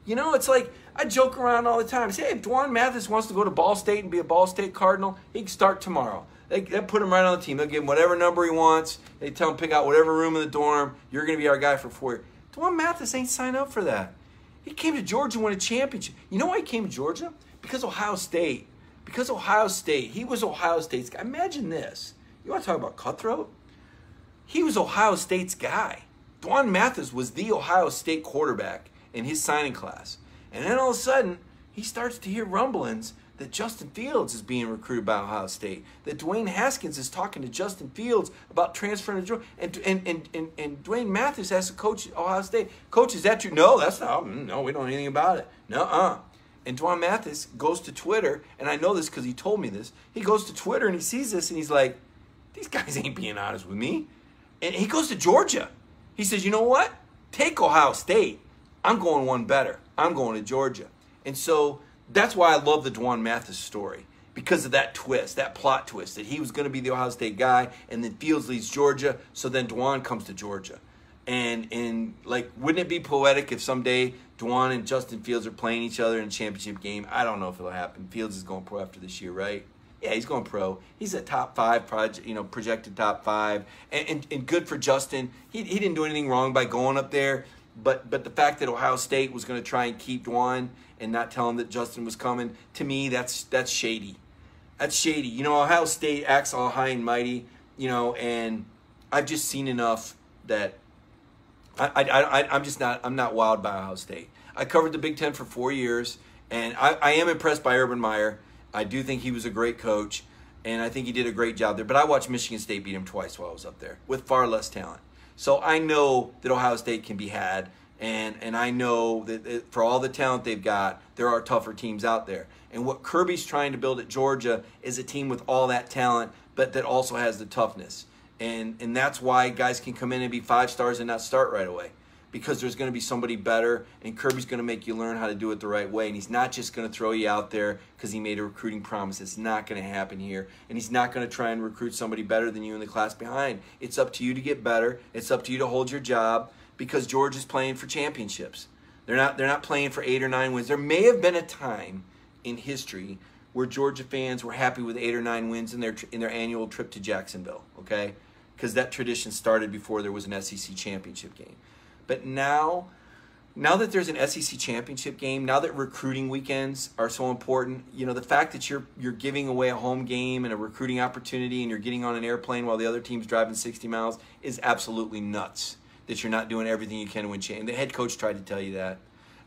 It's like I joke around all the time. Say, hey, if Dwan Mathis wants to go to Ball State and be a Ball State Cardinal, he can start tomorrow. They put him right on the team. They'll give him whatever number he wants. They tell him pick out whatever room in the dorm. You're going to be our guy for 4 years. Dwan Mathis ain't signed up for that. He came to Georgia and won a championship. You know why he came to Georgia? Because Ohio State. Because Ohio State. He was Ohio State's guy. Imagine this. You want to talk about cutthroat? He was Ohio State's guy. Dwan Mathis was the Ohio State quarterback in his signing class. And then all of a sudden, he starts to hear rumblings that Justin Fields is being recruited by Ohio State, that Dwayne Haskins is talking to Justin Fields about transferring to Georgia, and Dwayne Mathis asks the coach at Ohio State, Coach, is that true? No, that's not. No, we don't know anything about it. Nuh-uh. And Dwan Mathis goes to Twitter, and I know this because he told me this. He goes to Twitter and he sees this, and he's like, these guys ain't being honest with me. And he goes to Georgia. He says, you know what? Take Ohio State. I'm going one better. I'm going to Georgia. And so that's why I love the Dwan Mathis story, because of that twist, that plot twist, that he was going to be the Ohio State guy, and then Fields leaves Georgia, so then Dwan comes to Georgia. And like, wouldn't it be poetic if someday Dwan and Justin Fields are playing each other in a championship game? I don't know if it'll happen. Fields is going pro after this year, right? Yeah, he's going pro. He's a top 5 projected top 5, and good for Justin. He didn't do anything wrong by going up there, but the fact that Ohio State was going to try and keep Dwan and not tell him that Justin was coming, to me, that's shady. That's shady. Ohio State acts all high and mighty, and I've just seen enough that I'm not wowed by Ohio State. I covered the Big Ten for 4 years, and I am impressed by Urban Meyer. I do think he was a great coach, and I think he did a great job there. But I watched Michigan State beat him twice while I was up there with far less talent. So I know that Ohio State can be had, and I know that for all the talent they've got, there are tougher teams out there. And what Kirby's trying to build at Georgia is a team with all that talent, but that also has the toughness. And that's why guys can come in and be 5 stars and not start right away, because there's going to be somebody better, and Kirby's going to make you learn how to do it the right way. And he's not just going to throw you out there because he made a recruiting promise. It's not going to happen here. And he's not going to try and recruit somebody better than you in the class behind. It's up to you to get better. It's up to you to hold your job, because Georgia's playing for championships. They're not playing for 8 or 9 wins. There may have been a time in history where Georgia fans were happy with 8 or 9 wins in their annual trip to Jacksonville, okay? because that tradition started before there was an SEC championship game. But now that there's an SEC championship game, now that recruiting weekends are so important, the fact that you're giving away a home game and a recruiting opportunity and you're getting on an airplane while the other team's driving 60 miles is absolutely nuts, that you're not doing everything you can to win championships. The head coach tried to tell you that.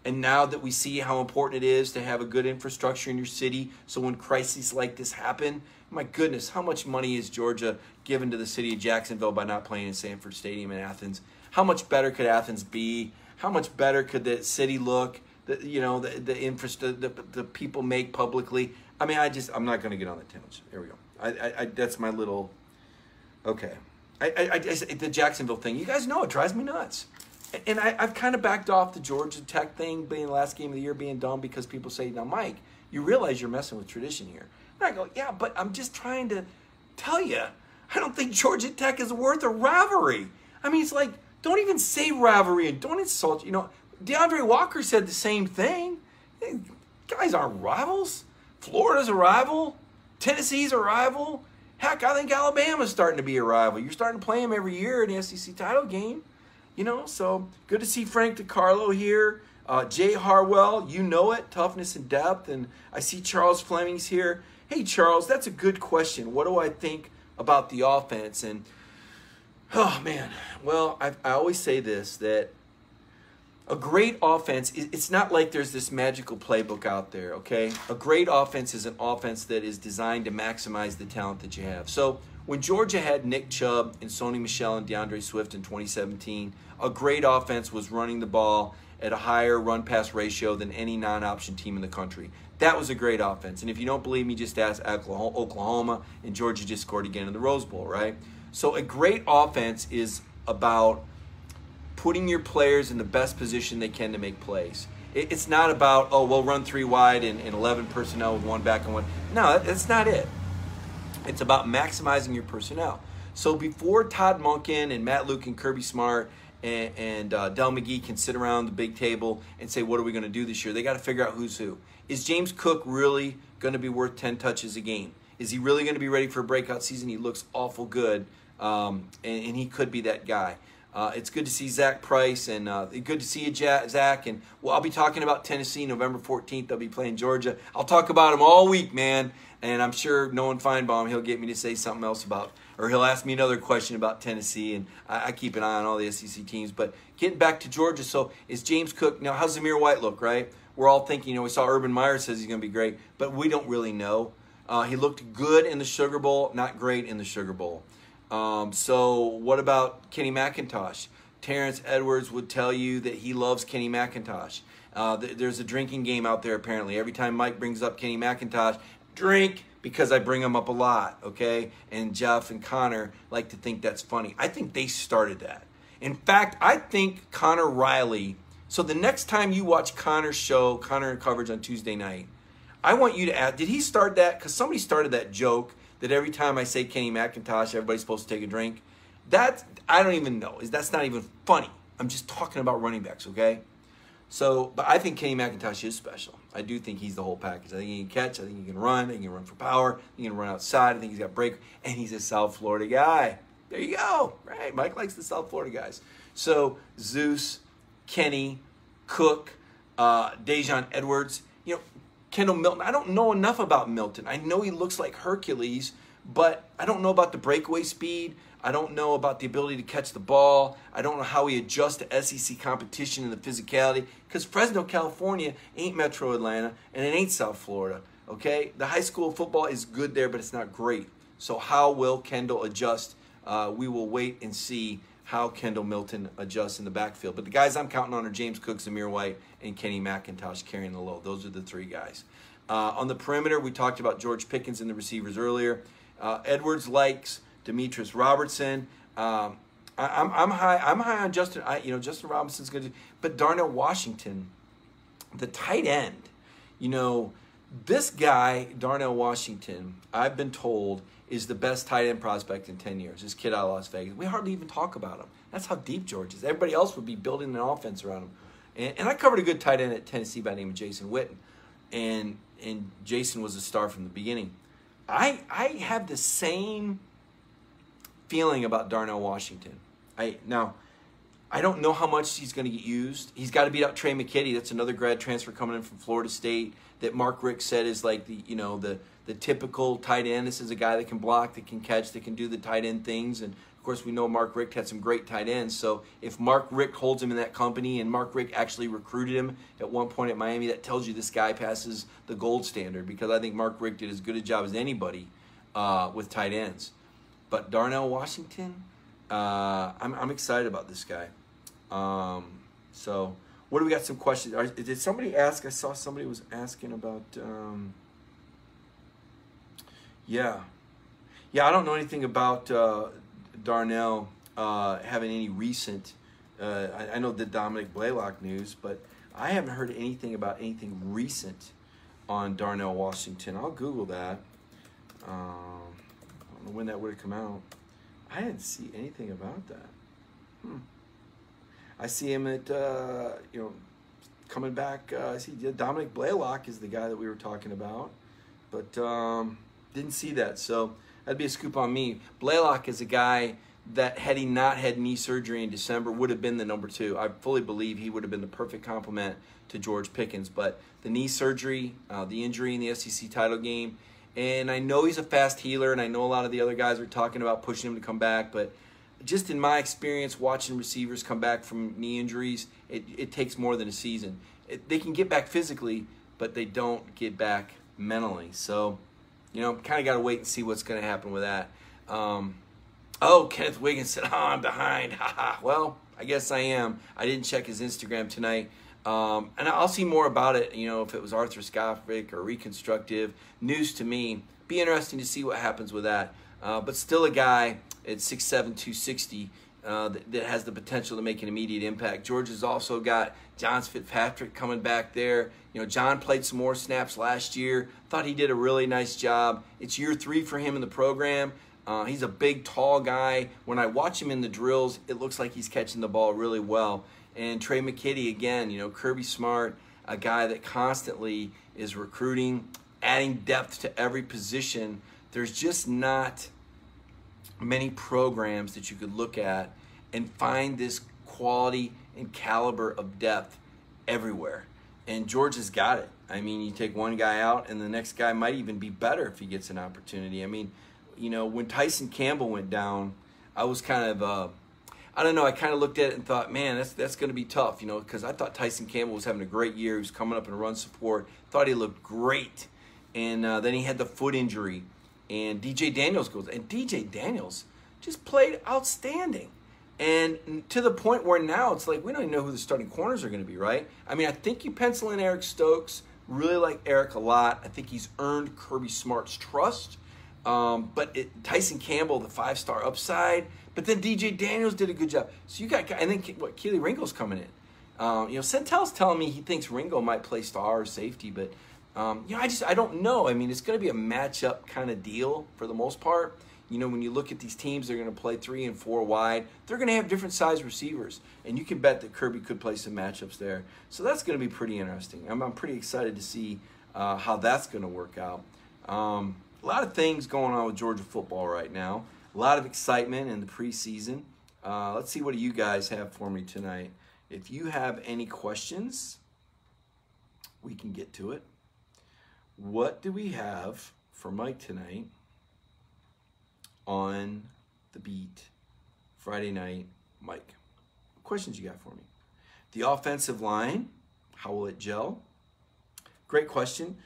And now that we see how important it is to have a good infrastructure in your city, so when crises like this happen, my goodness, how much money is Georgia given to the city of Jacksonville by not playing in Sanford Stadium in Athens? How much better could Athens be? How much better could the city look? The people make publicly. I mean, I'm not going to get on the tangent. There we go. That's my little. Okay. The Jacksonville thing. You guys know it drives me nuts. And I've kind of backed off the Georgia Tech thing being the last game of the year being dumb because people say, now, Mike, you realize you're messing with tradition here. And I go, yeah, but I'm just trying to tell you, I don't think Georgia Tech is worth a rivalry. I mean, it's like, don't even say rivalry and don't insult. DeAndre Walker said the same thing. Hey, guys aren't rivals. Florida's a rival. Tennessee's a rival. Heck, I think Alabama's starting to be a rival. You're starting to play them every year in the SEC title game. So good to see Frank DiCarlo here. Jay Harwell, you know it, toughness and depth. And I see Charles Fleming's here. Hey, Charles, that's a good question. What do I think about the offense? And, oh, man, well, I always say this, that a great offense, it's not like there's this magical playbook out there, okay? A great offense is an offense that is designed to maximize the talent that you have. So when Georgia had Nick Chubb and Sony Michel and DeAndre Swift in 2017, a great offense was running the ball at a higher run-pass ratio than any non-option team in the country. That was a great offense. And if you don't believe me, just ask Oklahoma, and Georgia just scored again in the Rose Bowl, right? So a great offense is about putting your players in the best position they can to make plays. It's not about, we'll run 3 wide and 11 personnel with 1 back and 1. No, that's not it. It's about maximizing your personnel. So before Todd Monken and Matt Luke and Kirby Smart and Del McGee can sit around the big table and say, what are we going to do this year? They got to figure out who's who. Is James Cook really going to be worth 10 touches a game? Is he really going to be ready for a breakout season? He looks awful good, and he could be that guy. It's good to see Zach Price, and good to see you, Zach. And I'll be talking about Tennessee November 14th. They'll be playing Georgia. I'll talk about them all week, man. And I'm sure Noah Feinbaum, he'll get me to say something else about, or he'll ask me another question about Tennessee. And I keep an eye on all the SEC teams. But getting back to Georgia, so is James Cook, now how's Zamir White look, right? We're all thinking, we saw Urban Meyer says he's going to be great, but we don't really know. He looked good in the Sugar Bowl, not great in the Sugar Bowl. So what about Kenny McIntosh? Terrence Edwards would tell you that he loves Kenny McIntosh. There's a drinking game out there apparently. Every time Mike brings up Kenny McIntosh, drink, because I bring him up a lot, okay? And Jeff and Connor like to think that's funny. I think they started that. In fact, I think Connor Riley, so the next time you watch Connor's show, Connor coverage on Tuesday night, I want you to ask, did he start that? Because somebody started that joke that every time I say Kenny McIntosh, everybody's supposed to take a drink. That, I don't even know. That's not even funny. I'm just talking about running backs, okay? So, but I think Kenny McIntosh is special. I do think he's the whole package. I think he can catch. I think he can run. I think he can run for power. I think he can run outside. I think he's got break. And he's a South Florida guy. There you go. Right? Mike likes the South Florida guys. So, Zeus, Kenny, Cook, Dejon Edwards, Kendall Milton. I don't know enough about Milton. I know he looks like Hercules, but I don't know about the breakaway speed. I don't know about the ability to catch the ball. I don't know how he adjusts to SEC competition and the physicality, because Fresno, California ain't Metro Atlanta, and it ain't South Florida, okay? The high school football is good there, but it's not great. So how will Kendall adjust? We will wait and see how Kendall Milton adjusts in the backfield. But the guys I'm counting on are James Cook, Zamir White, and Kenny McIntosh carrying the load. Those are the 3 guys. On the perimeter, we talked about George Pickens and the receivers earlier. Edwards likes Demetrius Robertson. I'm high on Justin. Justin Robinson's good, but Darnell Washington, the tight end. This guy, Darnell Washington, I've been told is the best tight end prospect in 10 years. This kid out of Las Vegas. We hardly even talk about him. That's how deep George is. Everybody else would be building an offense around him. And I covered a good tight end at Tennessee by the name of Jason Witten. And Jason was a star from the beginning. I have the same feeling about Darnell Washington. Now, I don't know how much he's going to get used. He's got to beat out Trey McKitty. That's another grad transfer coming in from Florida State that Mark Richt said is like the typical tight end. This is a guy that can block, that can catch, that can do the tight end things. And of course, we know Mark Richt had some great tight ends. So if Mark Richt holds him in that company, and Mark Richt actually recruited him at one point at Miami, that tells you this guy passes the gold standard, because I think Mark Richt did as good a job as anybody with tight ends. But Darnell Washington, I'm excited about this guy. So what do we got? Some questions. Did somebody ask? I saw somebody was asking about. Yeah. I don't know anything about Darnell having any recent. I know the Dominic Blaylock news, but I haven't heard anything about anything recent on Darnell Washington. I'll Google that. I don't know when that would have come out. I didn't see anything about that. I see him at, coming back. I see Dominic Blaylock is the guy that we were talking about, but didn't see that. So that'd be a scoop on me. Blaylock is a guy that, had he not had knee surgery in December, would have been the number 2. I fully believe he would have been the perfect complement to George Pickens. But the knee surgery, the injury in the SEC title game, and I know he's a fast healer, and I know a lot of the other guys are talking about pushing him to come back, but just in my experience watching receivers come back from knee injuries, it takes more than a season. They can get back physically, but they don't get back mentally. So, kind of got to wait and see what's going to happen with that. Kenneth Wiggins said, I'm behind. Well, I guess I am. I didn't check his Instagram tonight. And I'll see more about it, if it was arthroscopic or reconstructive. News to me. Be interesting to see what happens with that. But still a guy at 6'7", 260 that has the potential to make an immediate impact. George has also got John Fitzpatrick coming back there. John played some more snaps last year. Thought he did a really nice job. It's year 3 for him in the program. He's a big, tall guy. When I watch him in the drills, it looks like he's catching the ball really well. And Trey McKitty, again, Kirby Smart, a guy that constantly is recruiting, adding depth to every position. There's just not many programs that you could look at and find this quality and caliber of depth everywhere. And George has got it. I mean, you take one guy out and the next guy might even be better if he gets an opportunity. I mean, when Tyson Campbell went down, I was kind of, I don't know, I kind of looked at it and thought, man, that's going to be tough, because I thought Tyson Campbell was having a great year. He was coming up in run support. Thought he looked great. And then he had the foot injury. And DJ Daniels goes. And DJ Daniels just played outstanding. And to the point where now it's like we don't even know who the starting corners are going to be, right? I mean, I think you pencil in Eric Stokes. Really like Eric a lot. I think he's earned Kirby Smart's trust. But Tyson Campbell, the 5-star upside. But then DJ Daniels did a good job. So you got, and then Keely Ringo's coming in. Sentel's telling me he thinks Ringo might play star or safety, but I don't know. I mean, it's going to be a matchup kind of deal for the most part. When you look at these teams, they're going to play 3 and 4 wide. They're going to have different size receivers, and you can bet that Kirby could play some matchups there. So that's going to be pretty interesting. I'm pretty excited to see how that's going to work out. A lot of things going on with Georgia football right now. A lot of excitement in the preseason. Let's see what you guys have for me tonight. If you have any questions, we can get to it. What do we have for Mike tonight on the beat Friday night? Mike, what questions you got for me? The offensive line, how will it gel? Great question.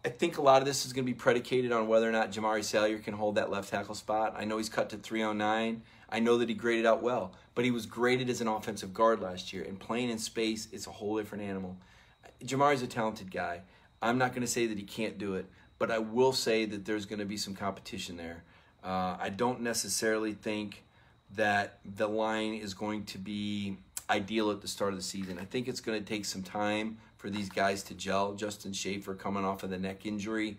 I think a lot of this is going to be predicated on whether or not Jamari Salyer can hold that left tackle spot. I know he's cut to 309. I know that he graded out well, but he was graded as an offensive guard last year, and playing in space is a whole different animal. Jamari's a talented guy. I'm not going to say that he can't do it, but I will say that there's going to be some competition there. I don't necessarily think that the line is going to be ideal at the start of the season. I think it's going to take some time for these guys to gel. Justin Schaefer coming off of the neck injury.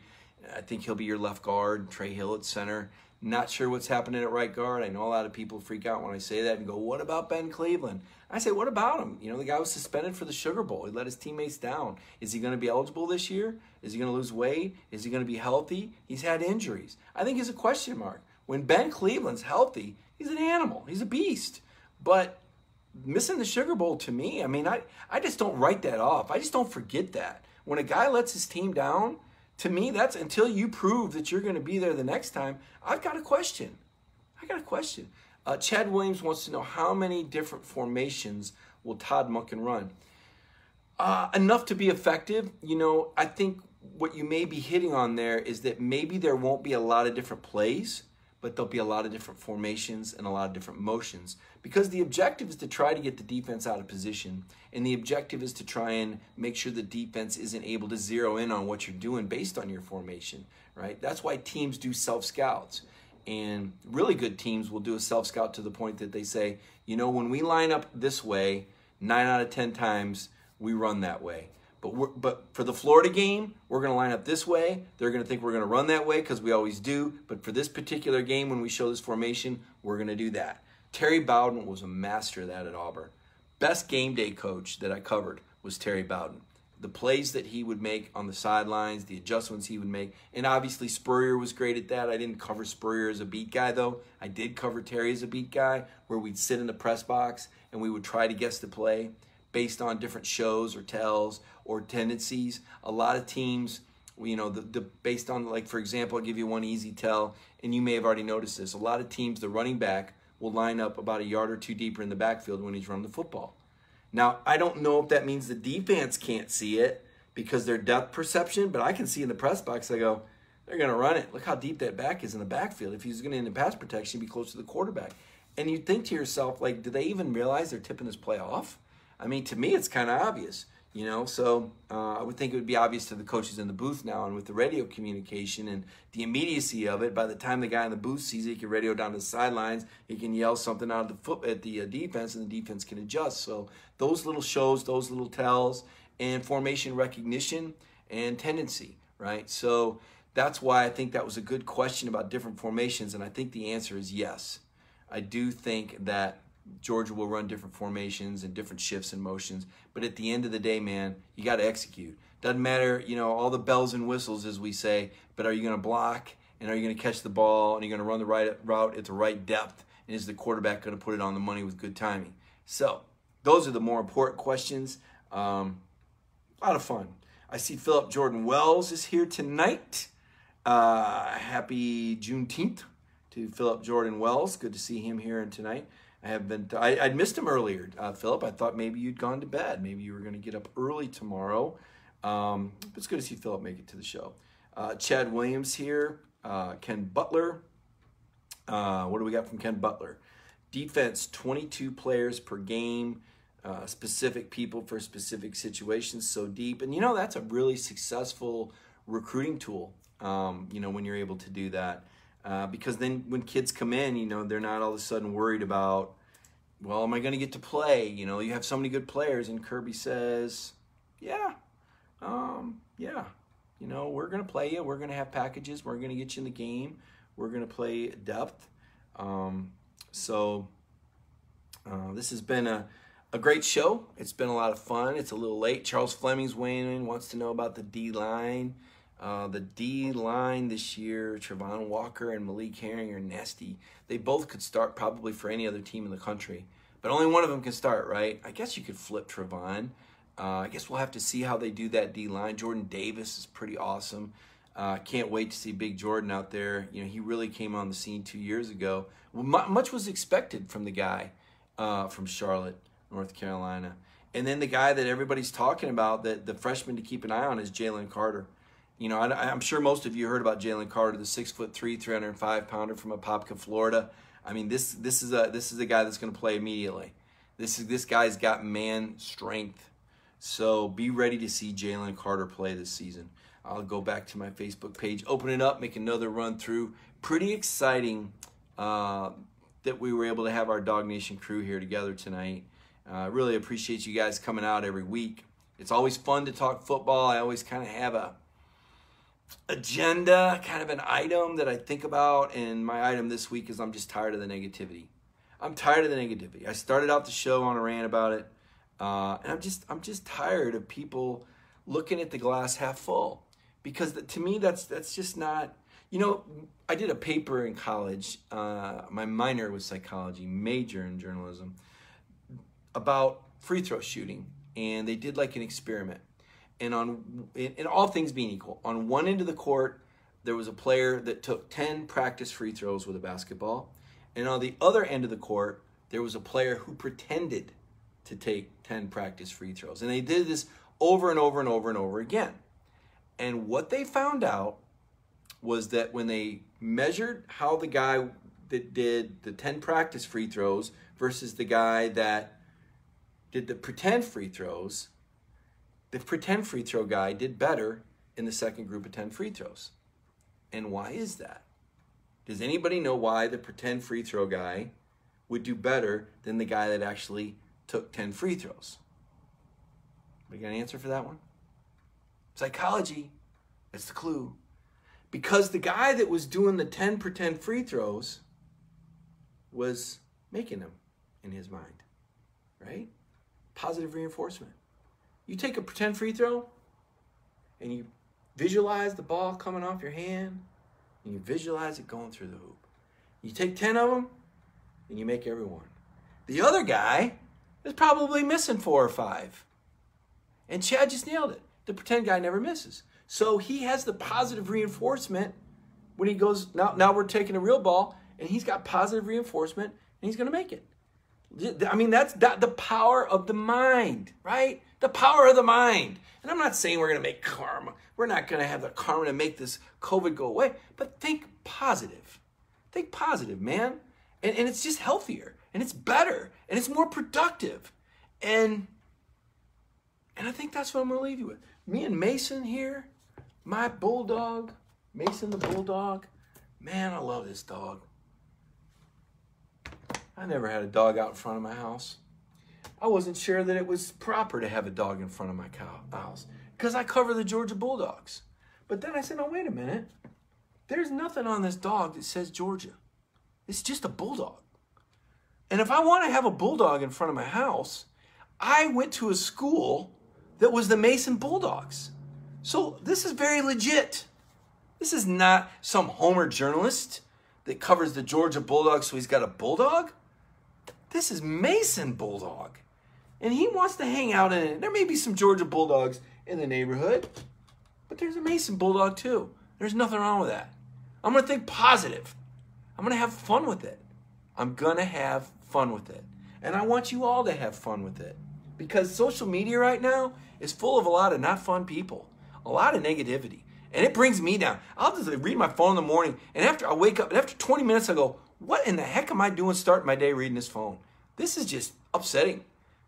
I think he'll be your left guard. Trey Hill at center. Not sure what's happening at right guard. I know a lot of people freak out when I say that and go, what about Ben Cleveland? I say, what about him? The guy was suspended for the Sugar Bowl. He let his teammates down. Is he going to be eligible this year? Is he going to lose weight? Is he going to be healthy? He's had injuries. I think he's a question mark. When Ben Cleveland's healthy, he's an animal. He's a beast. But missing the Sugar Bowl, to me, I mean, I just don't write that off. I just don't forget that. When a guy lets his team down, to me, that's until you prove that you're going to be there the next time. I've got a question. Chad Williams wants to know, how many different formations will Todd Monken run? Enough to be effective. You know, I think what you may be hitting on there is that maybe there won't be a lot of different plays, but there'll be a lot of different formations and a lot of different motions, because the objective is to try to get the defense out of position, and the objective is to try and make sure the defense isn't able to zero in on what you're doing based on your formation, right? That's why teams do self-scouts, and really good teams will do a self-scout to the point that they say, you know, when we line up this way, 9 out of 10 times we run that way. But for the Florida game, we're going to line up this way. They're going to think we're going to run that way because we always do. But for this particular game, when we show this formation, we're going to do that. Terry Bowden was a master of that at Auburn. Best game day coach that I covered was Terry Bowden. The plays that he would make on the sidelines, the adjustments he would make. And obviously Spurrier was great at that. I didn't cover Spurrier as a beat guy, though. I did cover Terry as a beat guy, where we'd sit in the press box and we would try to guess the play based on different shows or tells or tendencies. A lot of teams, you know, based on, like, for example, I'll give you one easy tell, and you may have already noticed this. A lot of teams, the running back will line up about a yard or two deeper in the backfield when he's running the football. Now, I don't know if that means the defense can't see it because their depth perception, but I can see in the press box, I go, they're going to run it. Look how deep that back is in the backfield. If he's going to end in pass protection, he'd be close to the quarterback. And you think to yourself, like, do they even realize they're tipping this play off? I mean, to me, it's kind of obvious, you know. So I would think it would be obvious to the coaches in the booth now, and with the radio communication and the immediacy of it, by the time the guy in the booth sees it, he can radio down to the sidelines, he can yell something out of the foot at the defense, and the defense can adjust. So those little shows, those little tells, and formation recognition and tendency, right? So that's why I think that was a good question about different formations, and I think the answer is yes. I do think that Georgia will run different formations and different shifts and motions. But at the end of the day, man, you got to execute. Doesn't matter, you know, all the bells and whistles, as we say, but are you going to block, and are you going to catch the ball, and are you going to run the right route at the right depth, and is the quarterback going to put it on the money with good timing? So those are the more important questions. A lot of fun. I see Philip Jordan Wells is here tonight. Happy Juneteenth to Philip Jordan Wells. Good to see him here tonight. I'd missed him earlier, Philip. I thought maybe you'd gone to bed. Maybe you were going to get up early tomorrow. But it's good to see Philip make it to the show. Chad Williams here. Ken Butler. What do we got from Ken Butler? Defense, 22 players per game. Specific people for specific situations, so deep. And, you know, that's a really successful recruiting tool, you know, when you're able to do that. Because then when kids come in, you know, they're not all of a sudden worried about, well, am I going to get to play? You know, you have so many good players. And Kirby says, yeah, you know, we're going to play you. We're going to have packages. We're going to get you in the game. We're going to play depth. This has been a great show. It's been a lot of fun. It's a little late. Charles Fleming's weighing in, wants to know about the D-line. The D-line this year, Travon Walker and Malik Herring are nasty. They both could start probably for any other team in the country. But only one of them can start, right? I guess you could flip Travon. I guess we'll have to see how they do that D-line. Jordan Davis is pretty awesome. Can't wait to see Big Jordan out there. You know, he really came on the scene 2 years ago. Well, much was expected from the guy from Charlotte, North Carolina. And then the guy that everybody's talking about, that the freshman to keep an eye on, is Jalen Carter. You know, I'm sure most of you heard about Jalen Carter, the 6'3", 305-pounder from Apopka, Florida. I mean, this is a guy that's going to play immediately. This guy's got man strength. So be ready to see Jalen Carter play this season. I'll go back to my Facebook page, open it up, make another run through. Pretty exciting that we were able to have our Dog Nation crew here together tonight. I really appreciate you guys coming out every week. It's always fun to talk football. I always kind of have a agenda, kind of an item that I think about, and my item this week is I'm just tired of the negativity. I'm tired of the negativity. I started out the show on a rant about it, and I'm just tired of people looking at the glass half full, because to me that's just not. You know, I did a paper in college. My minor was psychology, major in journalism, about free throw shooting. And they did like an experiment. And in all things being equal, on one end of the court, there was a player that took 10 practice free throws with a basketball. And on the other end of the court, there was a player who pretended to take 10 practice free throws. And they did this over and over and over and over again. And what they found out was that when they measured how the guy that did the 10 practice free throws versus the guy that did the pretend free throws, the pretend free throw guy did better in the second group of 10 free throws. And why is that? Does anybody know why the pretend free throw guy would do better than the guy that actually took 10 free throws? We got an answer for that one? Psychology. That's the clue. Because the guy that was doing the 10 pretend free throws was making them in his mind, right? Positive reinforcement. You take a pretend free throw and you visualize the ball coming off your hand and you visualize it going through the hoop. You take 10 of them and you make every one. The other guy is probably missing 4 or 5. And Chad just nailed it. The pretend guy never misses. So he has the positive reinforcement when he goes, now we're taking a real ball, and he's got positive reinforcement, and he's going to make it. I mean, that's the power of the mind, right? The power of the mind. And I'm not saying we're going to make karma. We're not going to have the karma to make this COVID go away. But think positive. Think positive, man. And it's just healthier. And it's better. And it's more productive. And I think that's what I'm going to leave you with. Me and Mason here, my bulldog, Mason the bulldog. Man, I love this dog. I never had a dog out in front of my house. I wasn't sure that it was proper to have a dog in front of my house because I cover the Georgia Bulldogs. But then I said, no, wait a minute. There's nothing on this dog that says Georgia. It's just a bulldog. And if I want to have a bulldog in front of my house, I went to a school that was the Mason Bulldogs. So this is very legit. This is not some Homer journalist that covers the Georgia Bulldogs so he's got a bulldog. This is Mason Bulldog. And he wants to hang out in it. There may be some Georgia Bulldogs in the neighborhood, but there's a Mason Bulldog too. There's nothing wrong with that. I'm going to think positive. I'm going to have fun with it. I'm going to have fun with it. And I want you all to have fun with it. Because social media right now is full of a lot of not fun people. A lot of negativity. And it brings me down. I'll just read my phone in the morning, and after I wake up, and after 20 minutes, I go, what in the heck am I doing starting my day reading this phone? This is just upsetting.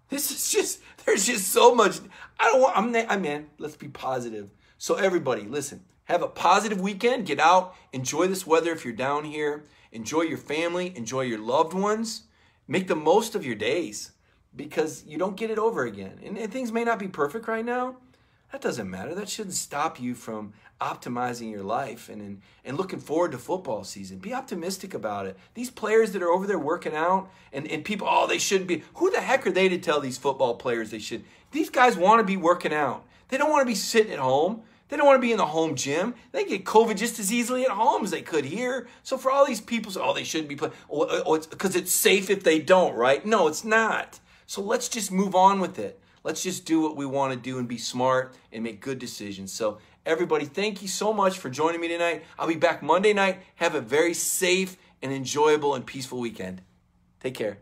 This is just, there's just so much. Let's be positive. So everybody, listen, have a positive weekend. Get out. Enjoy this weather if you're down here. Enjoy your family. Enjoy your loved ones. Make the most of your days because you don't get it over again. And things may not be perfect right now. That doesn't matter. That shouldn't stop you from optimizing your life and looking forward to football season. Be optimistic about it. These players that are over there working out and people, oh, they shouldn't be. Who the heck are they to tell these football players they should? These guys want to be working out. They don't want to be sitting at home. They don't want to be in the home gym. They get COVID just as easily at home as they could here. So for all these people, oh, they shouldn't be playing. Oh, it's because it's safe if they don't, right? No, it's not. So let's just move on with it. Let's just do what we want to do and be smart and make good decisions. So everybody, thank you so much for joining me tonight. I'll be back Monday night. Have a very safe and enjoyable and peaceful weekend. Take care.